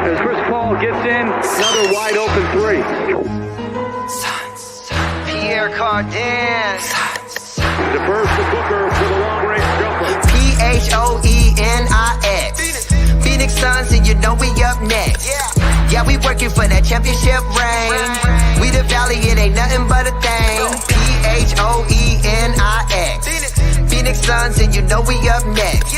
as Chris Paul gets in. Another wide open three. Pierre Cardin. Defers to Booker for the long-range jumper. Phoenix. Phoenix Suns, and you know we up next. Yeah, we working for that championship ring. We the Valley, it ain't nothing but a thing. Phoenix. Phoenix Suns, and you know we up next.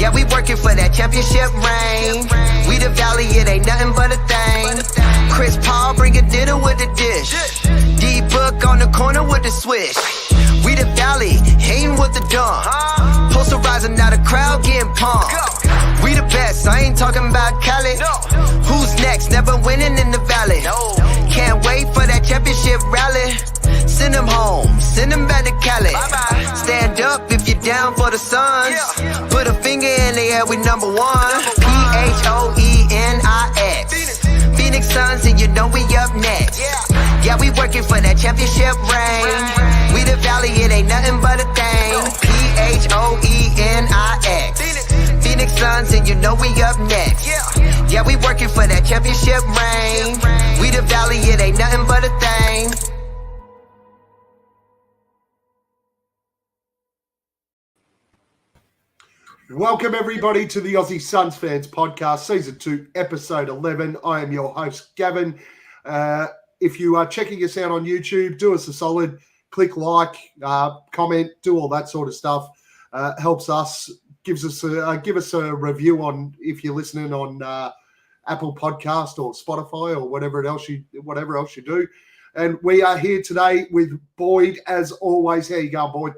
Yeah, we working for that championship ring. We the Valley, it ain't nothing but a thing. Chris Paul bringing dinner with the dish. D-Book on the corner with the swish. We the Valley, hating with the dump. Posterizing, now the crowd getting pumped. We the best, I ain't talking about Cali. Who's next? Never winning in the Valley. Can't wait for that championship rally. Send them home, send them back to Cali. Stand up if you're down for the Suns. Put a finger in the air, we number one. Phoenix. Phoenix Suns, and you know we up next. Yeah, we working for that championship ring. We the Valley, it ain't nothing but a thing. Phoenix. Phoenix Suns, and you know we up next. Yeah, we working for that championship ring. We the Valley, it ain't nothing but a thing. Welcome, everybody, to the Aussie Suns Fans Podcast, Season 2, Episode 11. I am your host, Gavin. If you are checking us out on YouTube, do us a solid. Click like, comment, do all that sort of stuff. Helps us, give us a review on if you're listening on Apple Podcast or Spotify or whatever else you do. And we are here today with Boyd, as always. How you going, Boyd?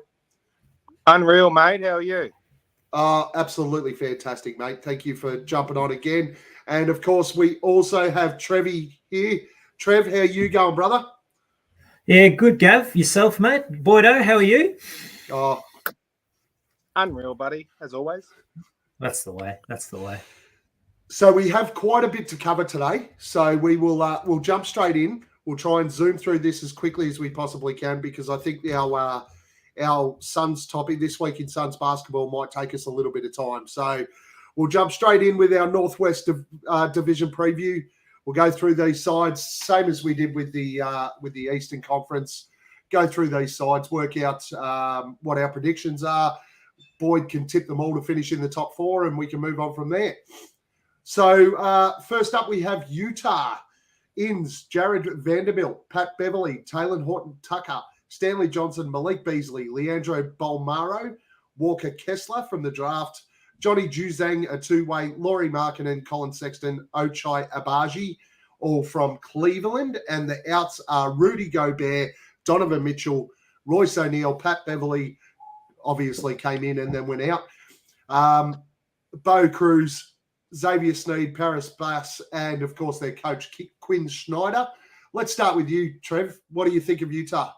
Unreal, mate. How are you? Absolutely fantastic, mate. Thank you for jumping on again. And, of course, we also have Trevi here. Trev, how you going, brother? Yeah, good, Gav. Yourself, mate? Boydo, how are you? Oh, unreal, buddy, as always. That's the way. So we have quite a bit to cover today. So we'll jump straight in. We'll try and zoom through this as quickly as we possibly can because I think our Suns topic this week in Suns basketball might take us a little bit of time. So we'll jump straight in with our Northwest Division preview. We'll go through these sides, same as we did with the Eastern Conference. Go through these sides, work out what our predictions are. Boyd can tip them all to finish in the top four, and we can move on from there. So first up, we have Utah. Inns, Jared Vanderbilt, Pat Beverly, Taylor Horton-Tucker, Stanley Johnson, Malik Beasley, Leandro Bolmaro, Walker Kessler from the draft, Johnny Juzang, a two-way, Laurie Markkinen, Colin Sexton, Ochai Abaji, all from Cleveland. And the outs are Rudy Gobert, Donovan Mitchell, Royce O'Neal, Pat Beverly, obviously came in and then went out, Bo Cruz, Xavier Sneed, Paris Bass, and, of course, their coach, Quinn Snyder. Let's start with you, Trev. What do you think of Utah?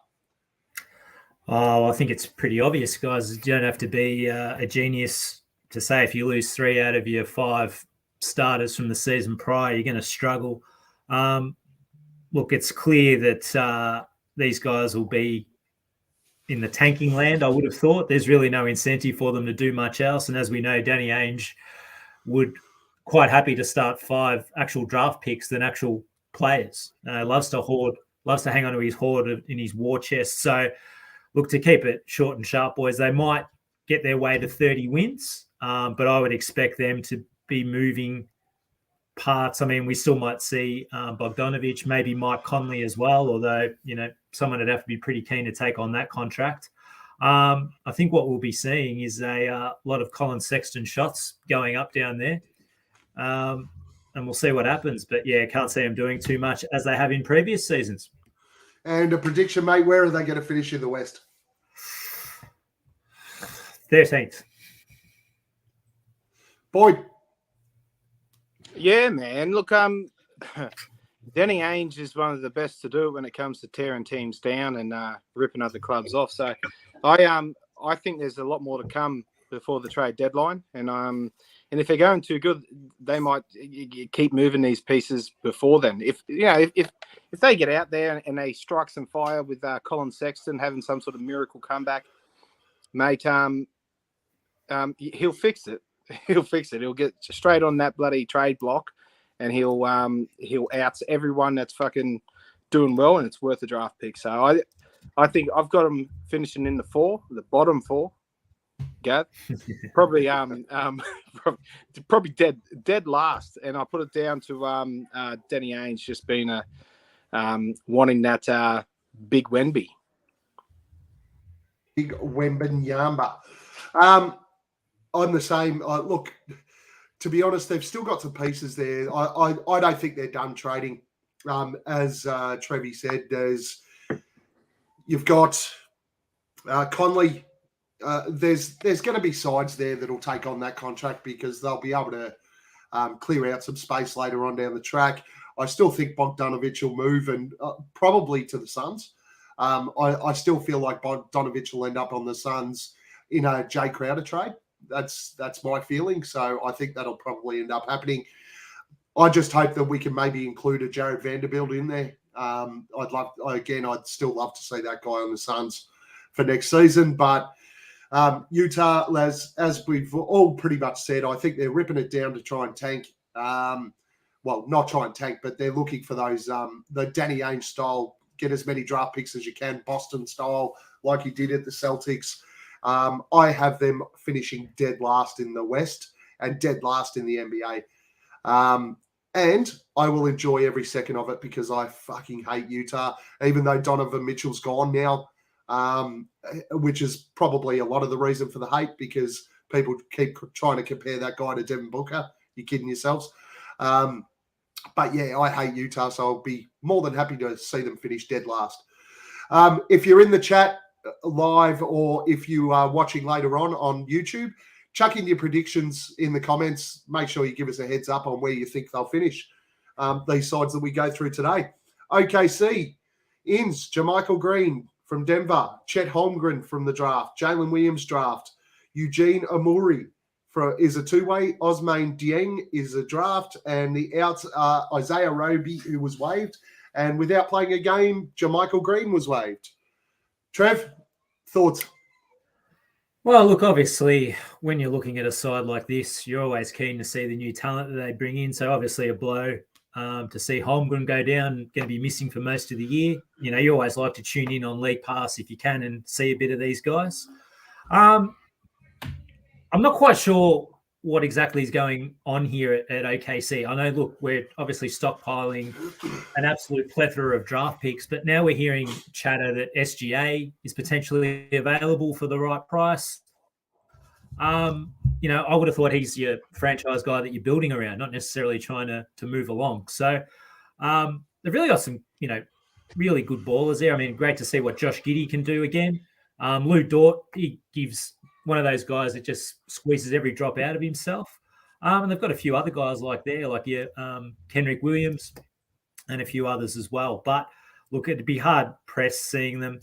Oh, I think it's pretty obvious, guys. You don't have to be a genius to say if you lose 3 out of your 5 starters from the season prior, you're going to struggle. Look, it's clear that these guys will be in the tanking land, I would have thought. There's really no incentive for them to do much else. And as we know, Danny Ainge would quite happy to start 5 actual draft picks than actual players. Loves to hang on to his hoard in his war chest. So, look, to keep it short and sharp, boys, they might get their way to 30 wins, but I would expect them to be moving parts. I mean, we still might see Bogdanovic, maybe Mike Conley as well, although, someone would have to be pretty keen to take on that contract. I think what we'll be seeing is a lot of Colin Sexton shots going up down there, and we'll see what happens. But, yeah, can't see them doing too much as they have in previous seasons. And a prediction, mate, where are they going to finish in the West? 13th. Boyd. Yeah, man. Look, Danny Ainge is one of the best to do it when it comes to tearing teams down and ripping other clubs off. So I think there's a lot more to come before the trade deadline. And if they're going too good, they might keep moving these pieces before then. If they get out there and they strike some fire with Colin Sexton having some sort of miracle comeback, mate, he'll fix it. He'll fix it. He'll get straight on that bloody trade block and he'll outs everyone that's fucking doing well, and it's worth a draft pick. So I think I've got him finishing in the bottom 4. Gav, probably probably dead last, and I put it down to Danny Ainge just being wanting that big Wenby. Big Wembanyama. I'm the same. Look, to be honest, they've still got some pieces there. I don't think they're done trading. As Trevi said, you've got Conley. There's going to be sides there that'll take on that contract because they'll be able to clear out some space later on down the track. I still think Bogdanovic will move and probably to the Suns. I still feel like Bogdanovic will end up on the Suns in a Jay Crowder trade. That's my feeling. So I think that'll probably end up happening. I just hope that we can maybe include a Jared Vanderbilt in there. I'd still love to see that guy on the Suns for next season. But Utah, as we've all pretty much said, I think they're ripping it down to try and tank. Well, not try and tank, but they're looking for those the Danny Ainge style, get as many draft picks as you can, Boston style, like he did at the Celtics. I have them finishing dead last in the West and dead last in the NBA. And I will enjoy every second of it because I fucking hate Utah, even though Donovan Mitchell's gone now, which is probably a lot of the reason for the hate because people keep trying to compare that guy to Devin Booker. You're kidding yourselves. But yeah, I hate Utah, so I'll be more than happy to see them finish dead last. If you're in the chat live or if you are watching later on YouTube, chuck in your predictions in the comments. Make sure you give us a heads up on where you think they'll finish. These sides that we go through today. OKC, Inns, Jermichael Green from Denver, Chet Holmgren from the draft, Jalen Williams draft, Eugene Amuri is a two-way, Osmane Dieng is a draft, and the outs are Isaiah Roby, who was waived, and without playing a game, Jermichael Green was waived. Trev, thoughts? Well, look, obviously, when you're looking at a side like this, you're always keen to see the new talent that they bring in. So obviously a blow to see Holmgren go down, going to be missing for most of the year. You know, you always like to tune in on League Pass if you can and see a bit of these guys. I'm not quite sure what exactly is going on here at OKC. I know, look, we're obviously stockpiling an absolute plethora of draft picks, but now we're hearing chatter that SGA is potentially available for the right price. You know, I would have thought he's your franchise guy that you're building around, not necessarily trying to move along. So they've really got some, you know, really good ballers there. I mean, great to see what Josh Giddey can do again. Lou Dort, he gives one of those guys that just squeezes every drop out of himself. And they've got a few other guys like Kenrick Williams and a few others as well. But look, it'd be hard pressed seeing them.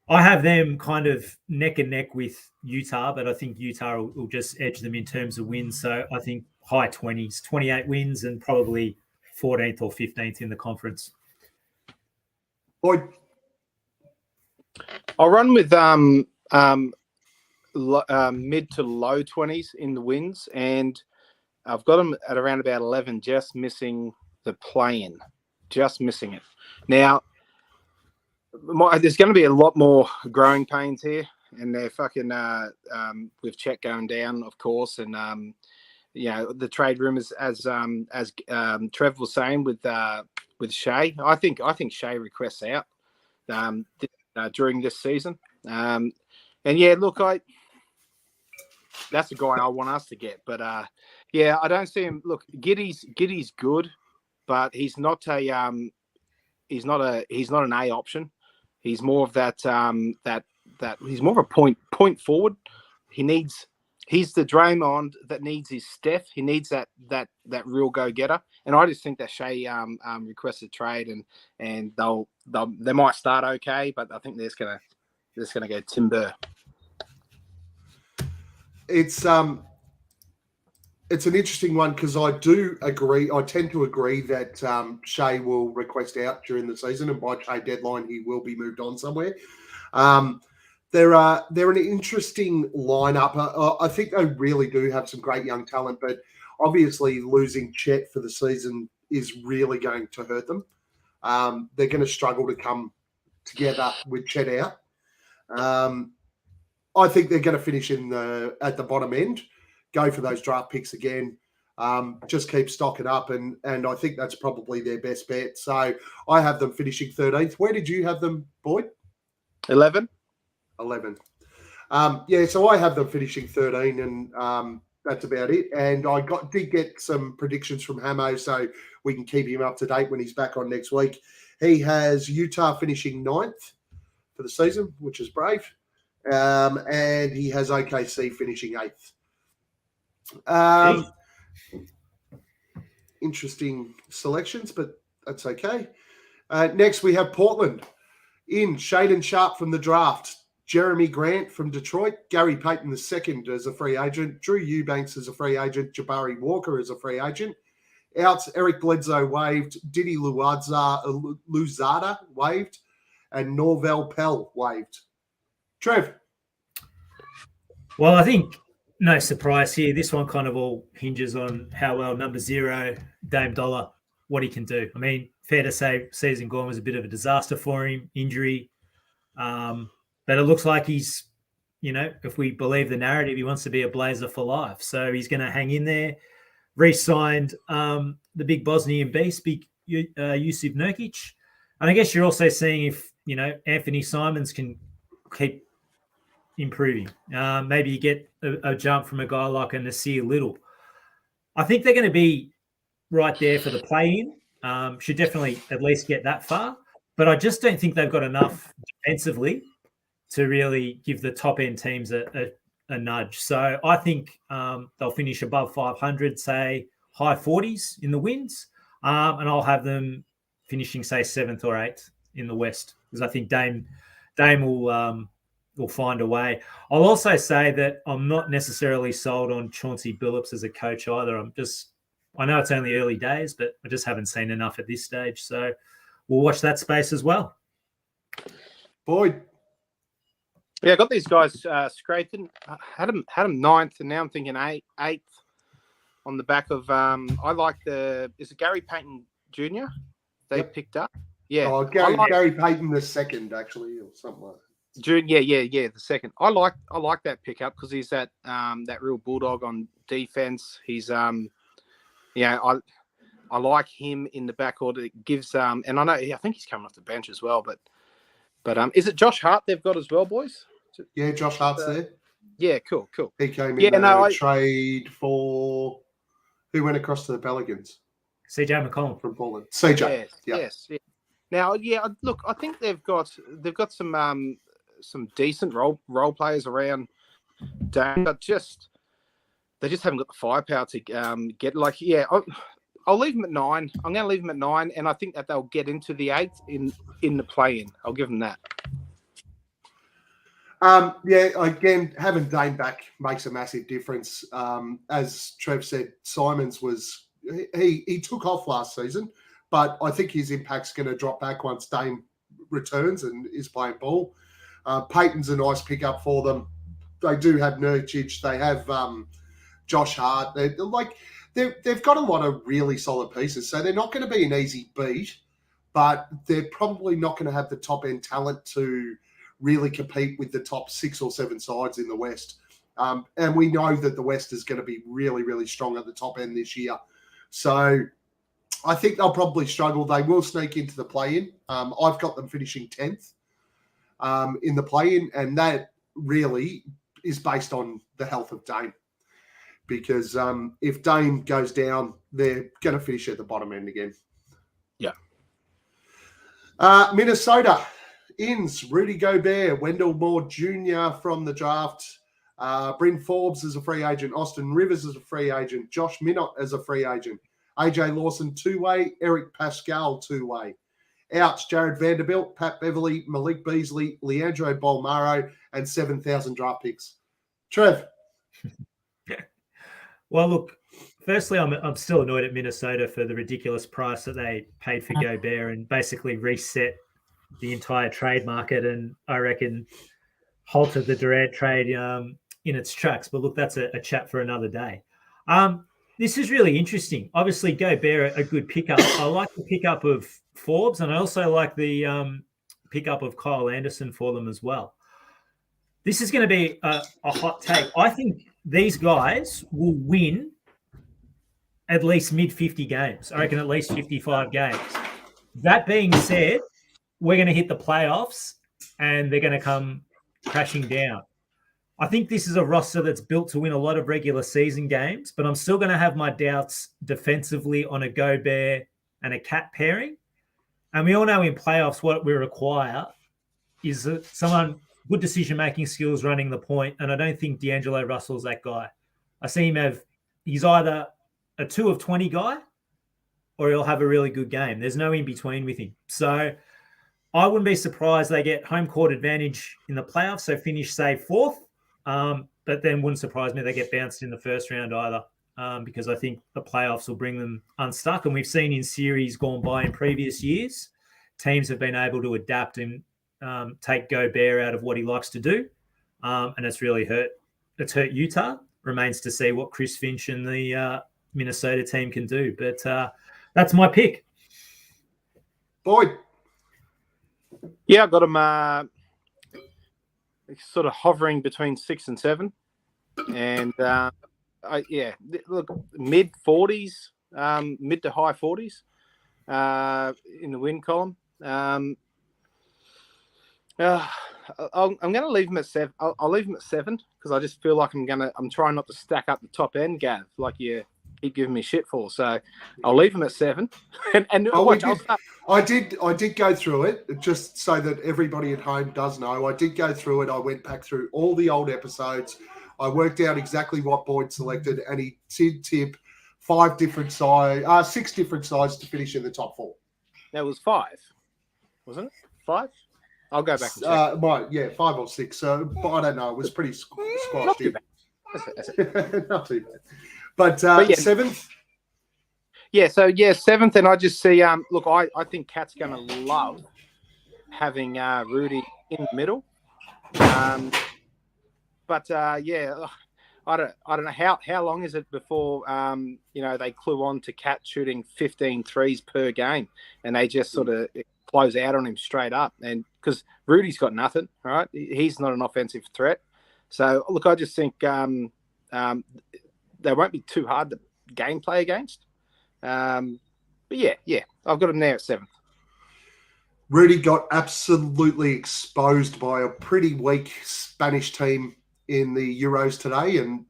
I have them kind of neck and neck with Utah, but I think Utah will just edge them in terms of wins. So I think high 20s, 28 wins and probably 14th or 15th in the conference. Boyd? I'll run with mid to low 20s in the wins, and I've got them at around about 11, just missing the play-in, just missing it. Now, there's going to be a lot more growing pains here, and they're fucking with Chet going down, of course, and you know, the trade rumors as Trev was saying with Shea. I think Shea requests out during this season, and yeah, look, that's the guy I want us to get, but yeah, I don't see him. Look, Giddey's good, but he's not an A option. He's more of that he's more of a point forward. He's the Draymond that needs his Steph. He needs that real go getter. And I just think that Shea requested trade and they might start okay, but I think they're just gonna go timber. It's an interesting one because I do agree. I tend to agree that Shea will request out during the season, and by trade deadline he will be moved on somewhere. They're an interesting lineup. I think they really do have some great young talent, but obviously losing Chet for the season is really going to hurt them. They're going to struggle to come together with Chet out. I think they're going to finish at the bottom end, go for those draft picks again, just keep stocking up, and I think that's probably their best bet. So I have them finishing 13th. Where did you have them, Boyd? 11. 11. So I have them finishing 13, and that's about it. And I did get some predictions from Hamo, so we can keep him up to date when he's back on next week. He has Utah finishing 9th for the season, which is brave. And he has OKC finishing 8th. Interesting selections, but that's okay. Next, we have Portland in Shaden Sharp from the draft, Jeremy Grant from Detroit, Gary Payton II as a free agent, Drew Eubanks as a free agent, Jabari Walker as a free agent. Outs, Eric Bledsoe waived, Didi Luzada waived, and Norvel Pell waived. Trev. Well, I think no surprise here. This one kind of all hinges on how well number 0, Dame Dollar, what he can do. I mean, fair to say season gone was a bit of a disaster for him, injury. But it looks like he's, if we believe the narrative, he wants to be a Blazer for life. So he's going to hang in there. Re-signed the big Bosnian beast, Jusuf Nurkic. And I guess you're also seeing if, Anthony Simons can keep improving. Maybe you get a jump from a guy like a Nasir Little. I think they're going to be right there for the play-in. Should definitely at least get that far. But I just don't think they've got enough defensively to really give the top-end teams a nudge. So I think they'll finish above 500, say high 40s in the wins. And I'll have them finishing, say, 7th or 8th in the West, because I think Dame will find a way. I'll also say that I'm not necessarily sold on Chauncey Billups as a coach either. I know it's only early days, but I just haven't seen enough at this stage. So we'll watch that space as well. Boyd. Yeah, I got these guys scraping. Had them 9th, and now I'm thinking 8th on the back of. I like is it Gary Payton Jr. They picked up? Yeah. Oh, Gary Payton the second, actually, or something like that. June, the second. I like that pickup because he's that real bulldog on defense. He's I like him in the backcourt. It gives and I think he's coming off the bench as well. But is it Josh Hart they've got as well, boys? Yeah, Josh Hart's there. Yeah, cool. He came in trade for who went across to the Pelicans. CJ McCollum from Portland. CJ. Yes. Now, look, I think they've got some decent role players around Dame, but they just haven't got the firepower to get I'll leave them at 9. I'm going to leave them at 9, and I think that they'll get into the 8th in the play-in. I'll give them that. Again, having Dame back makes a massive difference. As Trev said, Simons he took off last season, but I think his impact's going to drop back once Dame returns and is playing ball. Peyton's a nice pickup for them. They do have Nurkic. They have Josh Hart. They've got a lot of really solid pieces, so they're not going to be an easy beat, but they're probably not going to have the top-end talent to really compete with the top 6 or 7 sides in the West. And we know that the West is going to be really, really strong at the top end this year. So I think they'll probably struggle. They will sneak into the play-in. I've got them finishing 10th in the play-in, and that really is based on the health of Dame. Because if Dame goes down, they're going to finish at the bottom end again. Yeah. Minnesota ins Rudy Gobert, Wendell Moore Jr. from the draft, Bryn Forbes as a free agent, Austin Rivers as a free agent, Josh Minott as a free agent, AJ Lawson two-way, Eric Pascal two-way. Outs, Jared Vanderbilt, Pat Beverly, Malik Beasley, Leandro Bolmaro, and 7,000 draft picks. Trev. Well, look, firstly, I'm still annoyed at Minnesota for the ridiculous price that they paid for Gobert and basically reset the entire trade market, and I reckon halted the Durant trade in its tracks. But look, that's a chat for another day. This is really interesting. Obviously, Gobert, a good pickup. I like the pickup of Forbes, and I also like the pickup of Kyle Anderson for them as well. This is going to be a hot take. I think these guys will win at least mid-50 games. I reckon at least 55 games. That being said, we're going to hit the playoffs, and they're going to come crashing down. I think this is a roster that's built to win a lot of regular season games, but I'm still going to have my doubts defensively on a Gobert and a Cat pairing. And we all know in playoffs what we require is someone good decision-making skills running the point, and I don't think D'Angelo Russell's that guy. I see him he's either a 2 of 20 guy or he'll have a really good game. There's no in-between with him. So I wouldn't be surprised they get home court advantage in the playoffs, so finish, say, 4th. But then wouldn't surprise me they get bounced in the first round either, because I think the playoffs will bring them unstuck. And we've seen in series gone by in previous years, teams have been able to adapt and take Gobert out of what he likes to do. And it's really hurt. It's hurt Utah. Remains to see what Chris Finch and the Minnesota team can do. But that's my pick. Boyd. Yeah, I got him sort of hovering between 6 and 7. And, look, mid-40s, mid to high 40s in the win column. I'm going to leave him at 7. I'll leave him at 7 because I just feel like I'm trying not to stack up the top end, Gav, like you keep giving me shit for. So I'll leave him at 7. I did go through it just so that everybody at home does know. I did go through it. I went back through all the old episodes. I worked out exactly what Boyd selected, and he did tip 6 different sides to finish in the top 4. That was 5, wasn't it? 5? I'll go back and check. 5 or 6. So, but I don't know. It was pretty squashed. Not too bad. Not too bad. But 7th? Yeah, so 7th, and I just see, look, I think Cat's going to love having Rudy in the middle. But I don't know how long is it before they clue on to Cat shooting 15 threes per game, and they just sort of close out on him straight up, and because Rudy's got nothing, right? He's not an offensive threat. So look, I just think they won't be too hard to game play against. But I've got him there at 7th. Rudy got absolutely exposed by a pretty weak Spanish team in the Euros today, and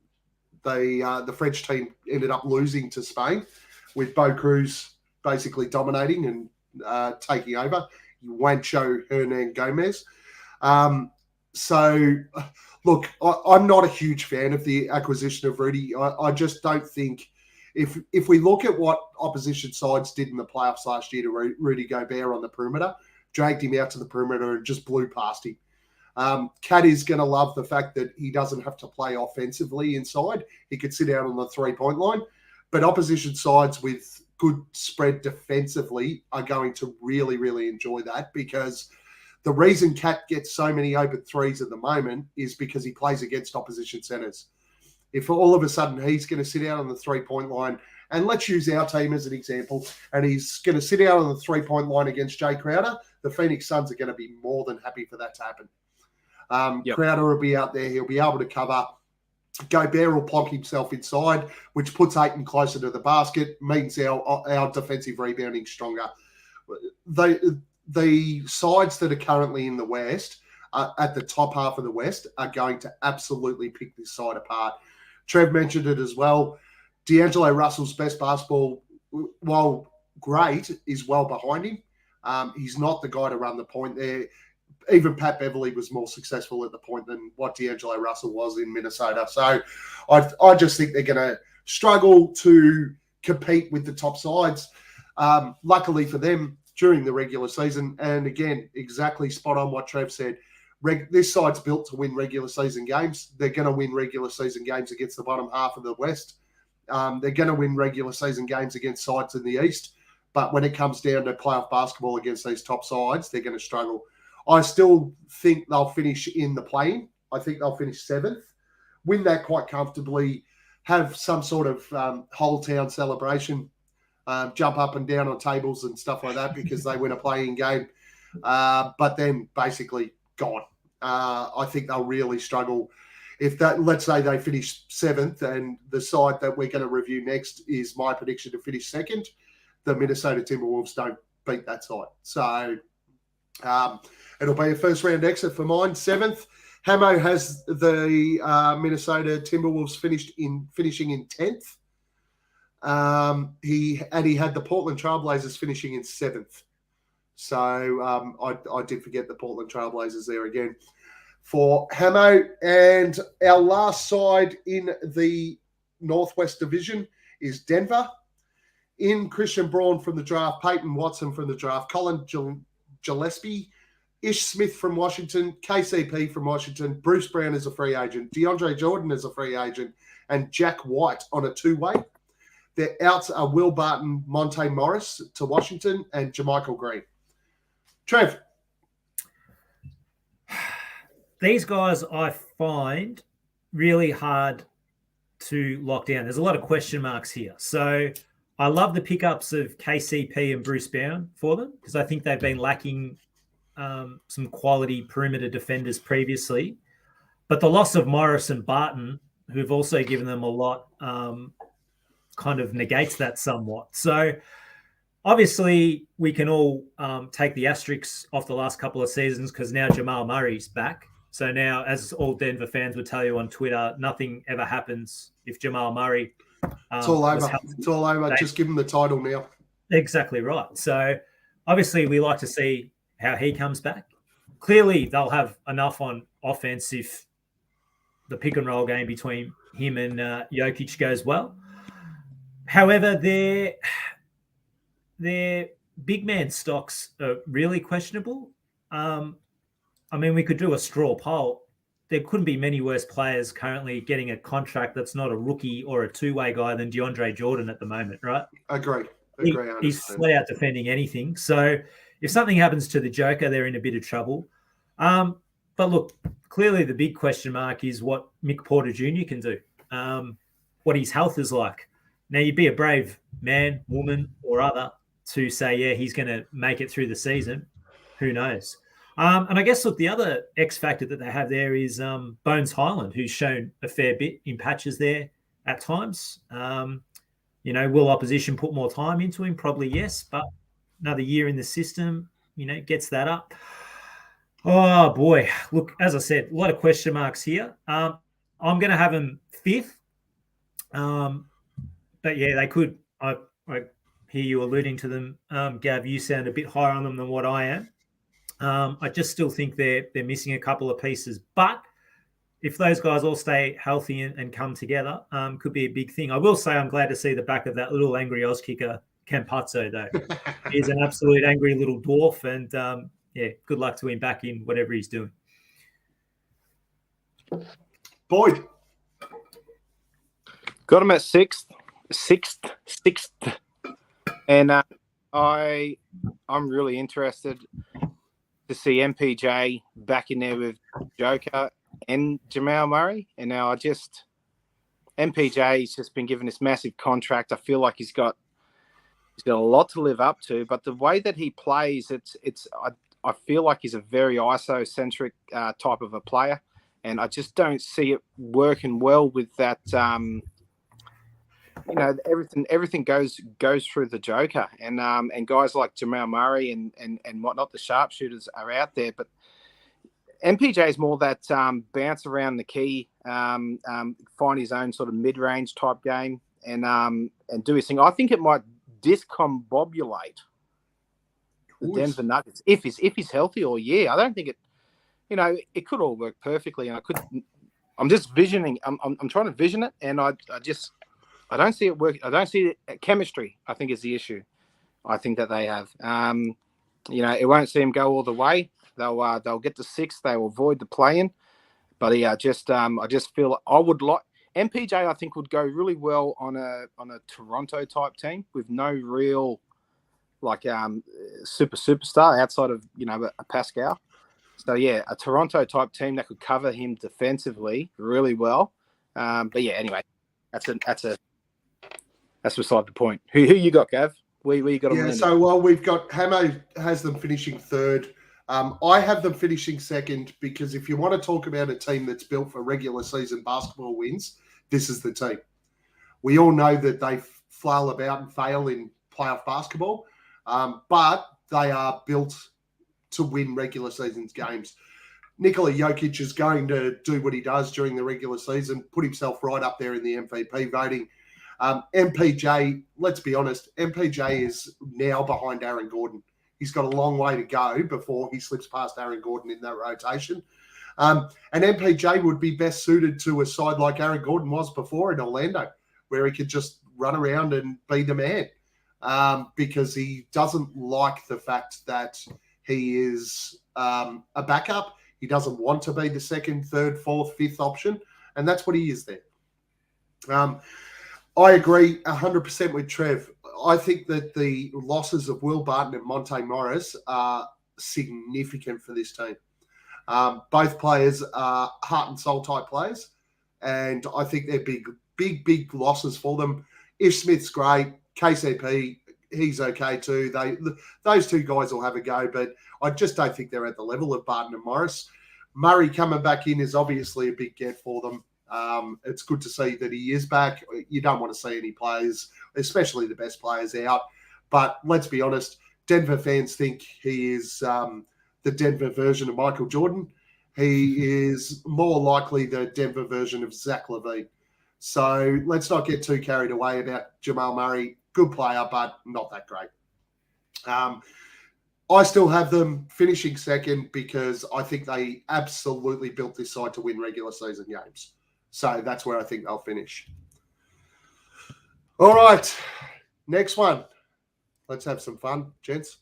the French team ended up losing to Spain with Bo Cruz basically dominating and taking over. Juancho Hernan Gomez. So, look, I'm not a huge fan of the acquisition of Rudy. I just don't think if we look at what opposition sides did in the playoffs last year to Rudy Gobert on the perimeter, dragged him out to the perimeter and just blew past him. Cat is going to love the fact that he doesn't have to play offensively inside. He could sit out on the 3-point line. But opposition sides with good spread defensively are going to really, really enjoy that, because the reason Cat gets so many open threes at the moment is because he plays against opposition centers. If all of a sudden he's going to sit out on the 3-point line, and let's use our team as an example, and he's going to sit out on the 3-point line against Jay Crowder, the Phoenix Suns are going to be more than happy for that to happen. Crowder will be out there. He'll be able to cover. Gobert will plonk himself inside, which puts Ayton closer to the basket, means our defensive rebounding stronger. The sides that are currently in the West, at the top half of the West, are going to absolutely pick this side apart. Trev mentioned it as well. D'Angelo Russell's best basketball, while great, is well behind him. He's not the guy to run the point there. Even Pat Beverly was more successful at the point than what D'Angelo Russell was in Minnesota. So I just think they're going to struggle to compete with the top sides. Luckily for them, during the regular season, and again, exactly spot on what Trev said, this side's built to win regular season games. They're going to win regular season games against the bottom half of the West. They're going to win regular season games against sides in the East. But when it comes down to playoff basketball against these top sides, they're going to struggle. I still think they'll finish in the play-in. I think they'll finish 7th, win that quite comfortably. have some sort of whole town celebration, jump up and down on tables and stuff like that because they win a playing game, but then basically gone. I think they'll really struggle if that. Let's say they finish 7th, and the side that we're going to review next is my prediction to finish 2nd. The Minnesota Timberwolves don't beat that side, so it'll be a first round exit for mine. 7th, Hamo has the Minnesota Timberwolves finishing in 10th. He had the Portland Trailblazers finishing in 7th. So I did forget the Portland Trailblazers there again for Hamo. And our last side in the Northwest Division is Denver. In Christian Braun from the draft, Peyton Watson from the draft, Colin Gillespie, Ish Smith from Washington, KCP from Washington, Bruce Brown is a free agent, DeAndre Jordan is a free agent, and Jack White on a 2-way. Their outs are Will Barton, Monte Morris to Washington, and Jermichael Green. Trev. These guys I find really hard to lock down. There's a lot of question marks here. So I love the pickups of KCP and Bruce Brown for them because I think they've been lacking some quality perimeter defenders previously. But the loss of Morris and Barton, who've also given them a lot, kind of negates that somewhat. So obviously we can all take the asterisks off the last couple of seasons because now Jamal Murray's back. So now, as all Denver fans would tell you on Twitter, nothing ever happens if Jamal Murray. It's all over. It's all over. Just give him the title now. Exactly right. So obviously we like to see how he comes back. Clearly they'll have enough on offense if the pick and roll game between him and Jokic goes well. However, their big man stocks are really questionable. I mean, we could do a straw poll. There couldn't be many worse players currently getting a contract that's not a rookie or a 2-way guy than DeAndre Jordan at the moment, right? Agree. He's flat out defending anything. So if something happens to the Joker, they're in a bit of trouble. But look, clearly the big question mark is what Mick Porter Jr. can do, what his health is like. Now, you'd be a brave man, woman, or other to say, yeah, he's going to make it through the season. Who knows? And I guess, look, the other X factor that they have there is Bones Highland, who's shown a fair bit in patches there at times. Will opposition put more time into him? Probably yes, but another year in the system, gets that up. Oh, boy. Look, as I said, a lot of question marks here. I'm going to have him 5th. But, yeah, they could. I hear you alluding to them. Gav, you sound a bit higher on them than what I am. I just still think they're missing a couple of pieces. But if those guys all stay healthy and come together, could be a big thing. I will say I'm glad to see the back of that little angry Oz kicker, Campazzo, though. He's an absolute angry little dwarf. And, good luck to him back in whatever he's doing. Boyd. Got him at 6th. And I'm really interested to see MPJ back in there with Joker and Jamal Murray. And now MPJ's just been given this massive contract. I feel like he's got a lot to live up to, but the way that he plays, I feel like he's a very ISO-centric type of a player, and I just don't see it working well with that. Everything goes through the Joker, and guys like Jamal Murray and whatnot, the sharpshooters are out there, but MPJ is more that bounce around the key, find his own sort of mid-range type game, and do his thing. I think it might discombobulate the Denver Nuggets if he's healthy all year. I don't think it. It could all work perfectly, and I'm just visioning. I'm trying to vision it, and I don't see it work. I don't see it. Chemistry, I think, is the issue. I think that they have. It won't see him go all the way. They'll get to 6th. They will avoid the play-in. But I just feel I would like MPJ. I think would go really well on a Toronto type team with no real superstar outside of a Pascal. So yeah, a Toronto type team that could cover him defensively really well. But yeah, anyway. that's beside the point. Who you got, Gav? Where you got them? Yeah, landed? so we've got Hamo has them finishing third. I have them finishing second because if you want to talk about a team that's built for regular season basketball wins, this is the team. We all know that they flail about and fail in playoff basketball, but they are built to win regular season games. Nikola Jokic is going to do what he does during the regular season, put himself right up there in the MVP voting. MPJ, let's be honest, MPJ is now behind Aaron Gordon. He's got a long way to go before he slips past Aaron Gordon in that rotation. And MPJ would be best suited to a side like Aaron Gordon was before in Orlando, where he could just run around and be the man, because he doesn't like the fact that he is a backup. He doesn't want to be the second, third, fourth, fifth option, and that's what he is there. I agree 100% with Trev. I think that the losses of Will Barton and Monte Morris are significant for this team. Both players are heart and soul type players, and I think they're big losses for them. Ish Smith's great. KCP, he's okay too. Those two guys will have a go, but I just don't think they're at the level of Barton and Morris. Murray coming back in is obviously a big get for them. It's good to see that he is back. You don't want to see any players, especially the best players, out. But let's be honest, Denver fans think he is the Denver version of Michael Jordan. He is more likely the Denver version of Zach LaVine. So let's not get too carried away about Jamal Murray. Good player, but not that great. I still have them finishing second because I think they absolutely built this side to win regular season games. So that's where I think they'll finish. All right, next one. Let's have some fun, gents.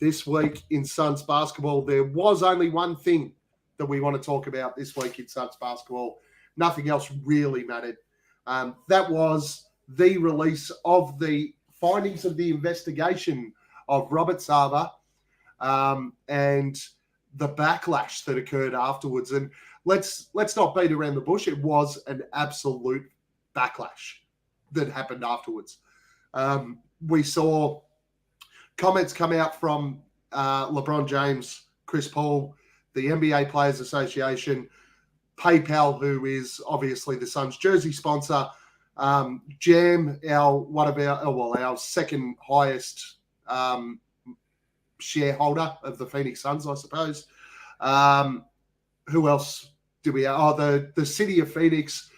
This week in Suns basketball, there was only one thing that we want to talk about this week in Suns basketball. Nothing else really mattered. That was the release of the findings of the investigation of Robert Sarver and the backlash that occurred afterwards. And let's not beat around the bush. It was an absolute backlash that happened afterwards. We saw comments come out from LeBron James, Chris Paul, the NBA Players Association, PayPal, who is obviously the Suns jersey sponsor, Jam, our second highest shareholder of the Phoenix Suns, I suppose. Who else do we have? Oh, the city of Phoenix.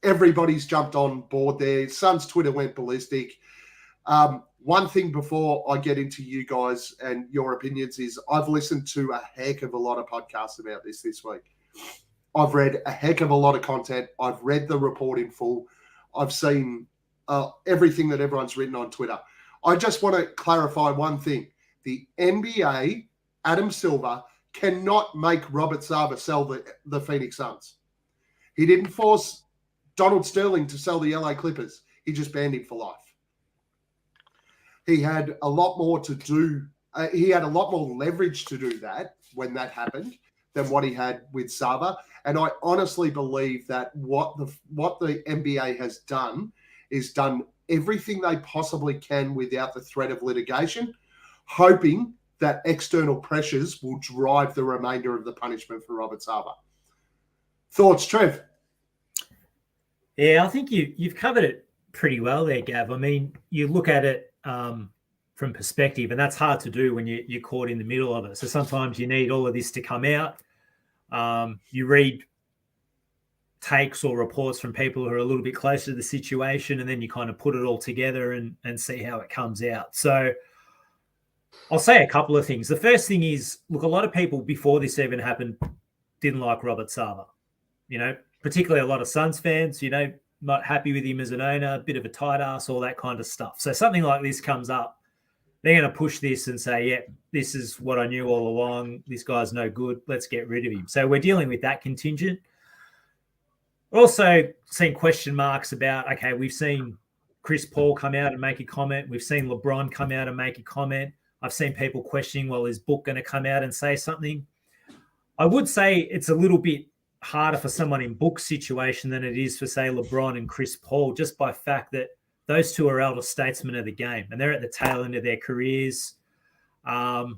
Everybody's jumped on board there. Suns Twitter went ballistic. One thing before I get into you guys and your opinions is I've listened to a heck of a lot of podcasts about this week. I've read a heck of a lot of content. I've read the report in full. I've seen everything that everyone's written on Twitter. I just want to clarify one thing. The NBA, Adam Silver, cannot make Robert Sarver sell the Phoenix Suns. He didn't force Donald Sterling to sell the LA Clippers. He just banned him for life. He had a lot more to do. He had a lot more leverage to do that when that happened than what he had with Sarver. And I honestly believe that what the NBA has done is done everything they possibly can without the threat of litigation, hoping that external pressures will drive the remainder of the punishment for Robert Sarver. Thoughts, Trev? Yeah, I think you've covered it pretty well there, Gav. I mean, you look at it from perspective, and that's hard to do when you're caught in the middle of it. So sometimes you need all of this to come out. You read takes or reports from people who are a little bit closer to the situation, and then you kind of put it all together and see how it comes out. So I'll say a couple of things. The first thing is, look, a lot of people before this even happened didn't like Robert Sarver, particularly a lot of Suns fans, not happy with him as an owner, a bit of a tight ass, all that kind of stuff. So something like this comes up, they're going to push this and say, yeah, this is what I knew all along. This guy's no good. Let's get rid of him. So we're dealing with that contingent. Also seen question marks about, okay, we've seen Chris Paul come out and make a comment. We've seen LeBron come out and make a comment. I've seen people questioning, well, is Book going to come out and say something? I would say it's a little bit harder for someone in Book's situation than it is for, say, LeBron and Chris Paul, just by fact that those two are elder statesmen of the game and they're at the tail end of their careers. And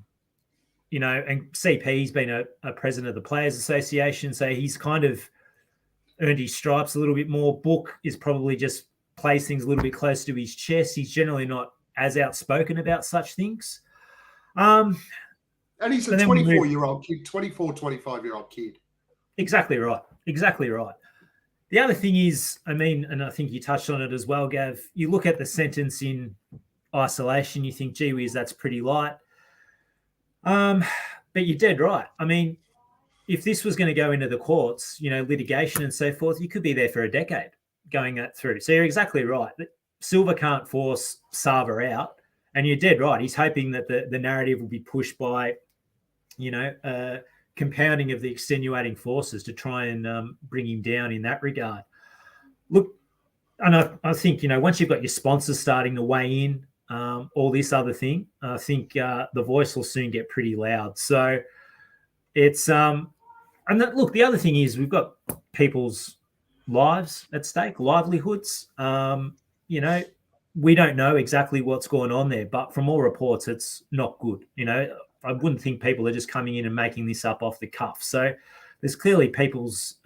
CP's been a president of the Players Association, so he's kind of earned his stripes a little bit more. Book is probably just plays things a little bit close to his chest. He's generally not as outspoken about such things. And he's a 24-year-old kid, 25-year-old kid. Exactly right. The other thing is, and I think you touched on it as well, Gav, you look at the sentence in isolation, you think, gee whiz, that's pretty light. But you're dead right. If this was going to go into the courts, litigation and so forth, you could be there for a decade going that through. So you're exactly right. Silver can't force Sarver out, and you're dead right. He's hoping that the narrative will be pushed by, compounding of the extenuating forces to try and bring him down in that regard. Look, and I think, once you've got your sponsors starting to weigh in, all this other thing, I think the voice will soon get pretty loud. So it's the other thing is we've got people's lives at stake, livelihoods. We don't know exactly what's going on there, but from all reports, it's not good. I wouldn't think people are just coming in and making this up off the cuff. So there's clearly people's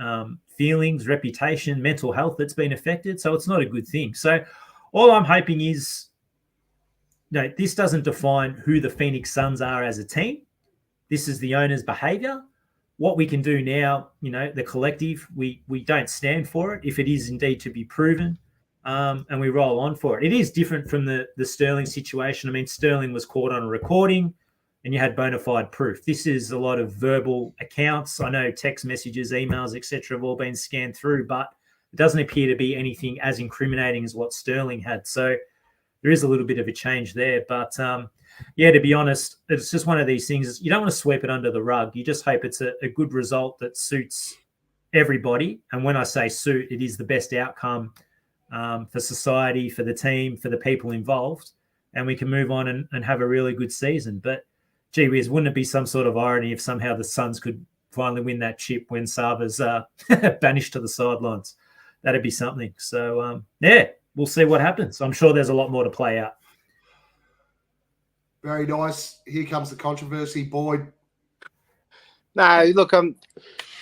feelings, reputation, mental health that's been affected. So it's not a good thing. So all I'm hoping is, this doesn't define who the Phoenix Suns are as a team. This is the owner's behavior. What we can do now, the collective, we don't stand for it if it is indeed to be proven, and we roll on for it. It is different from the Sterling situation. Sterling was caught on a recording and you had bona fide proof. This is a lot of verbal accounts. I know text messages, emails, etc. have all been scanned through, but it doesn't appear to be anything as incriminating as what Sterling had. So there is a little bit of a change there. But, to be honest, it's just one of these things. You don't want to sweep it under the rug. You just hope it's a good result that suits everybody. And when I say suit, it is the best outcome for society, for the team, for the people involved. And we can move on and have a really good season. But, gee whiz, wouldn't it be some sort of irony if somehow the Suns could finally win that chip when Sarver's banished to the sidelines? That'd be something. So, we'll see what happens. I'm sure there's a lot more to play out. Very nice. Here comes the controversy, Boyd. No, look, I'm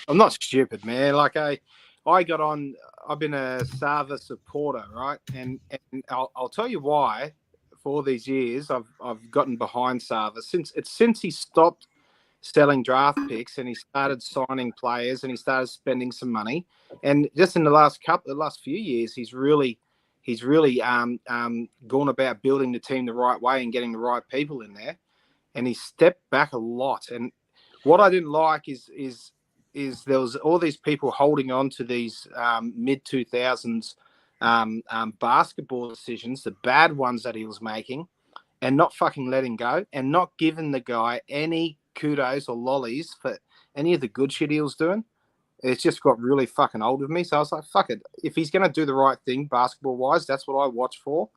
not stupid, man. Like I got on. I've been a Sarver supporter, right? And I'll tell you why. For all these years, I've gotten behind Sarver since he stopped selling draft picks and he started signing players and he started spending some money. And just in the last few years, he's really gone about building the team the right way and getting the right people in there. And he stepped back a lot. And what I didn't like is there was all these people holding on to these mid-2000s basketball decisions, the bad ones that he was making, and not fucking letting go and not giving the guy any kudos or lollies for any of the good shit he was doing. It's just got really fucking old with me. So I was like, fuck it. If he's going to do the right thing basketball-wise, that's what I watch for.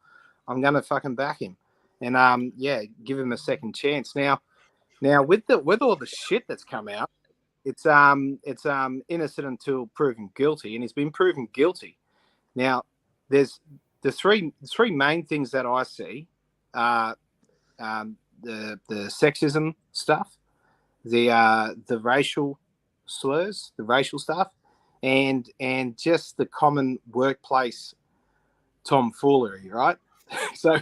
I'm going to fucking back him. And, give him a second chance. Now with all the shit that's come out, it's innocent until proven guilty, and he's been proven guilty. Now, there's the three main things that I see are the sexism stuff, the racial slurs, the racial stuff, and just the common workplace tomfoolery, right? So,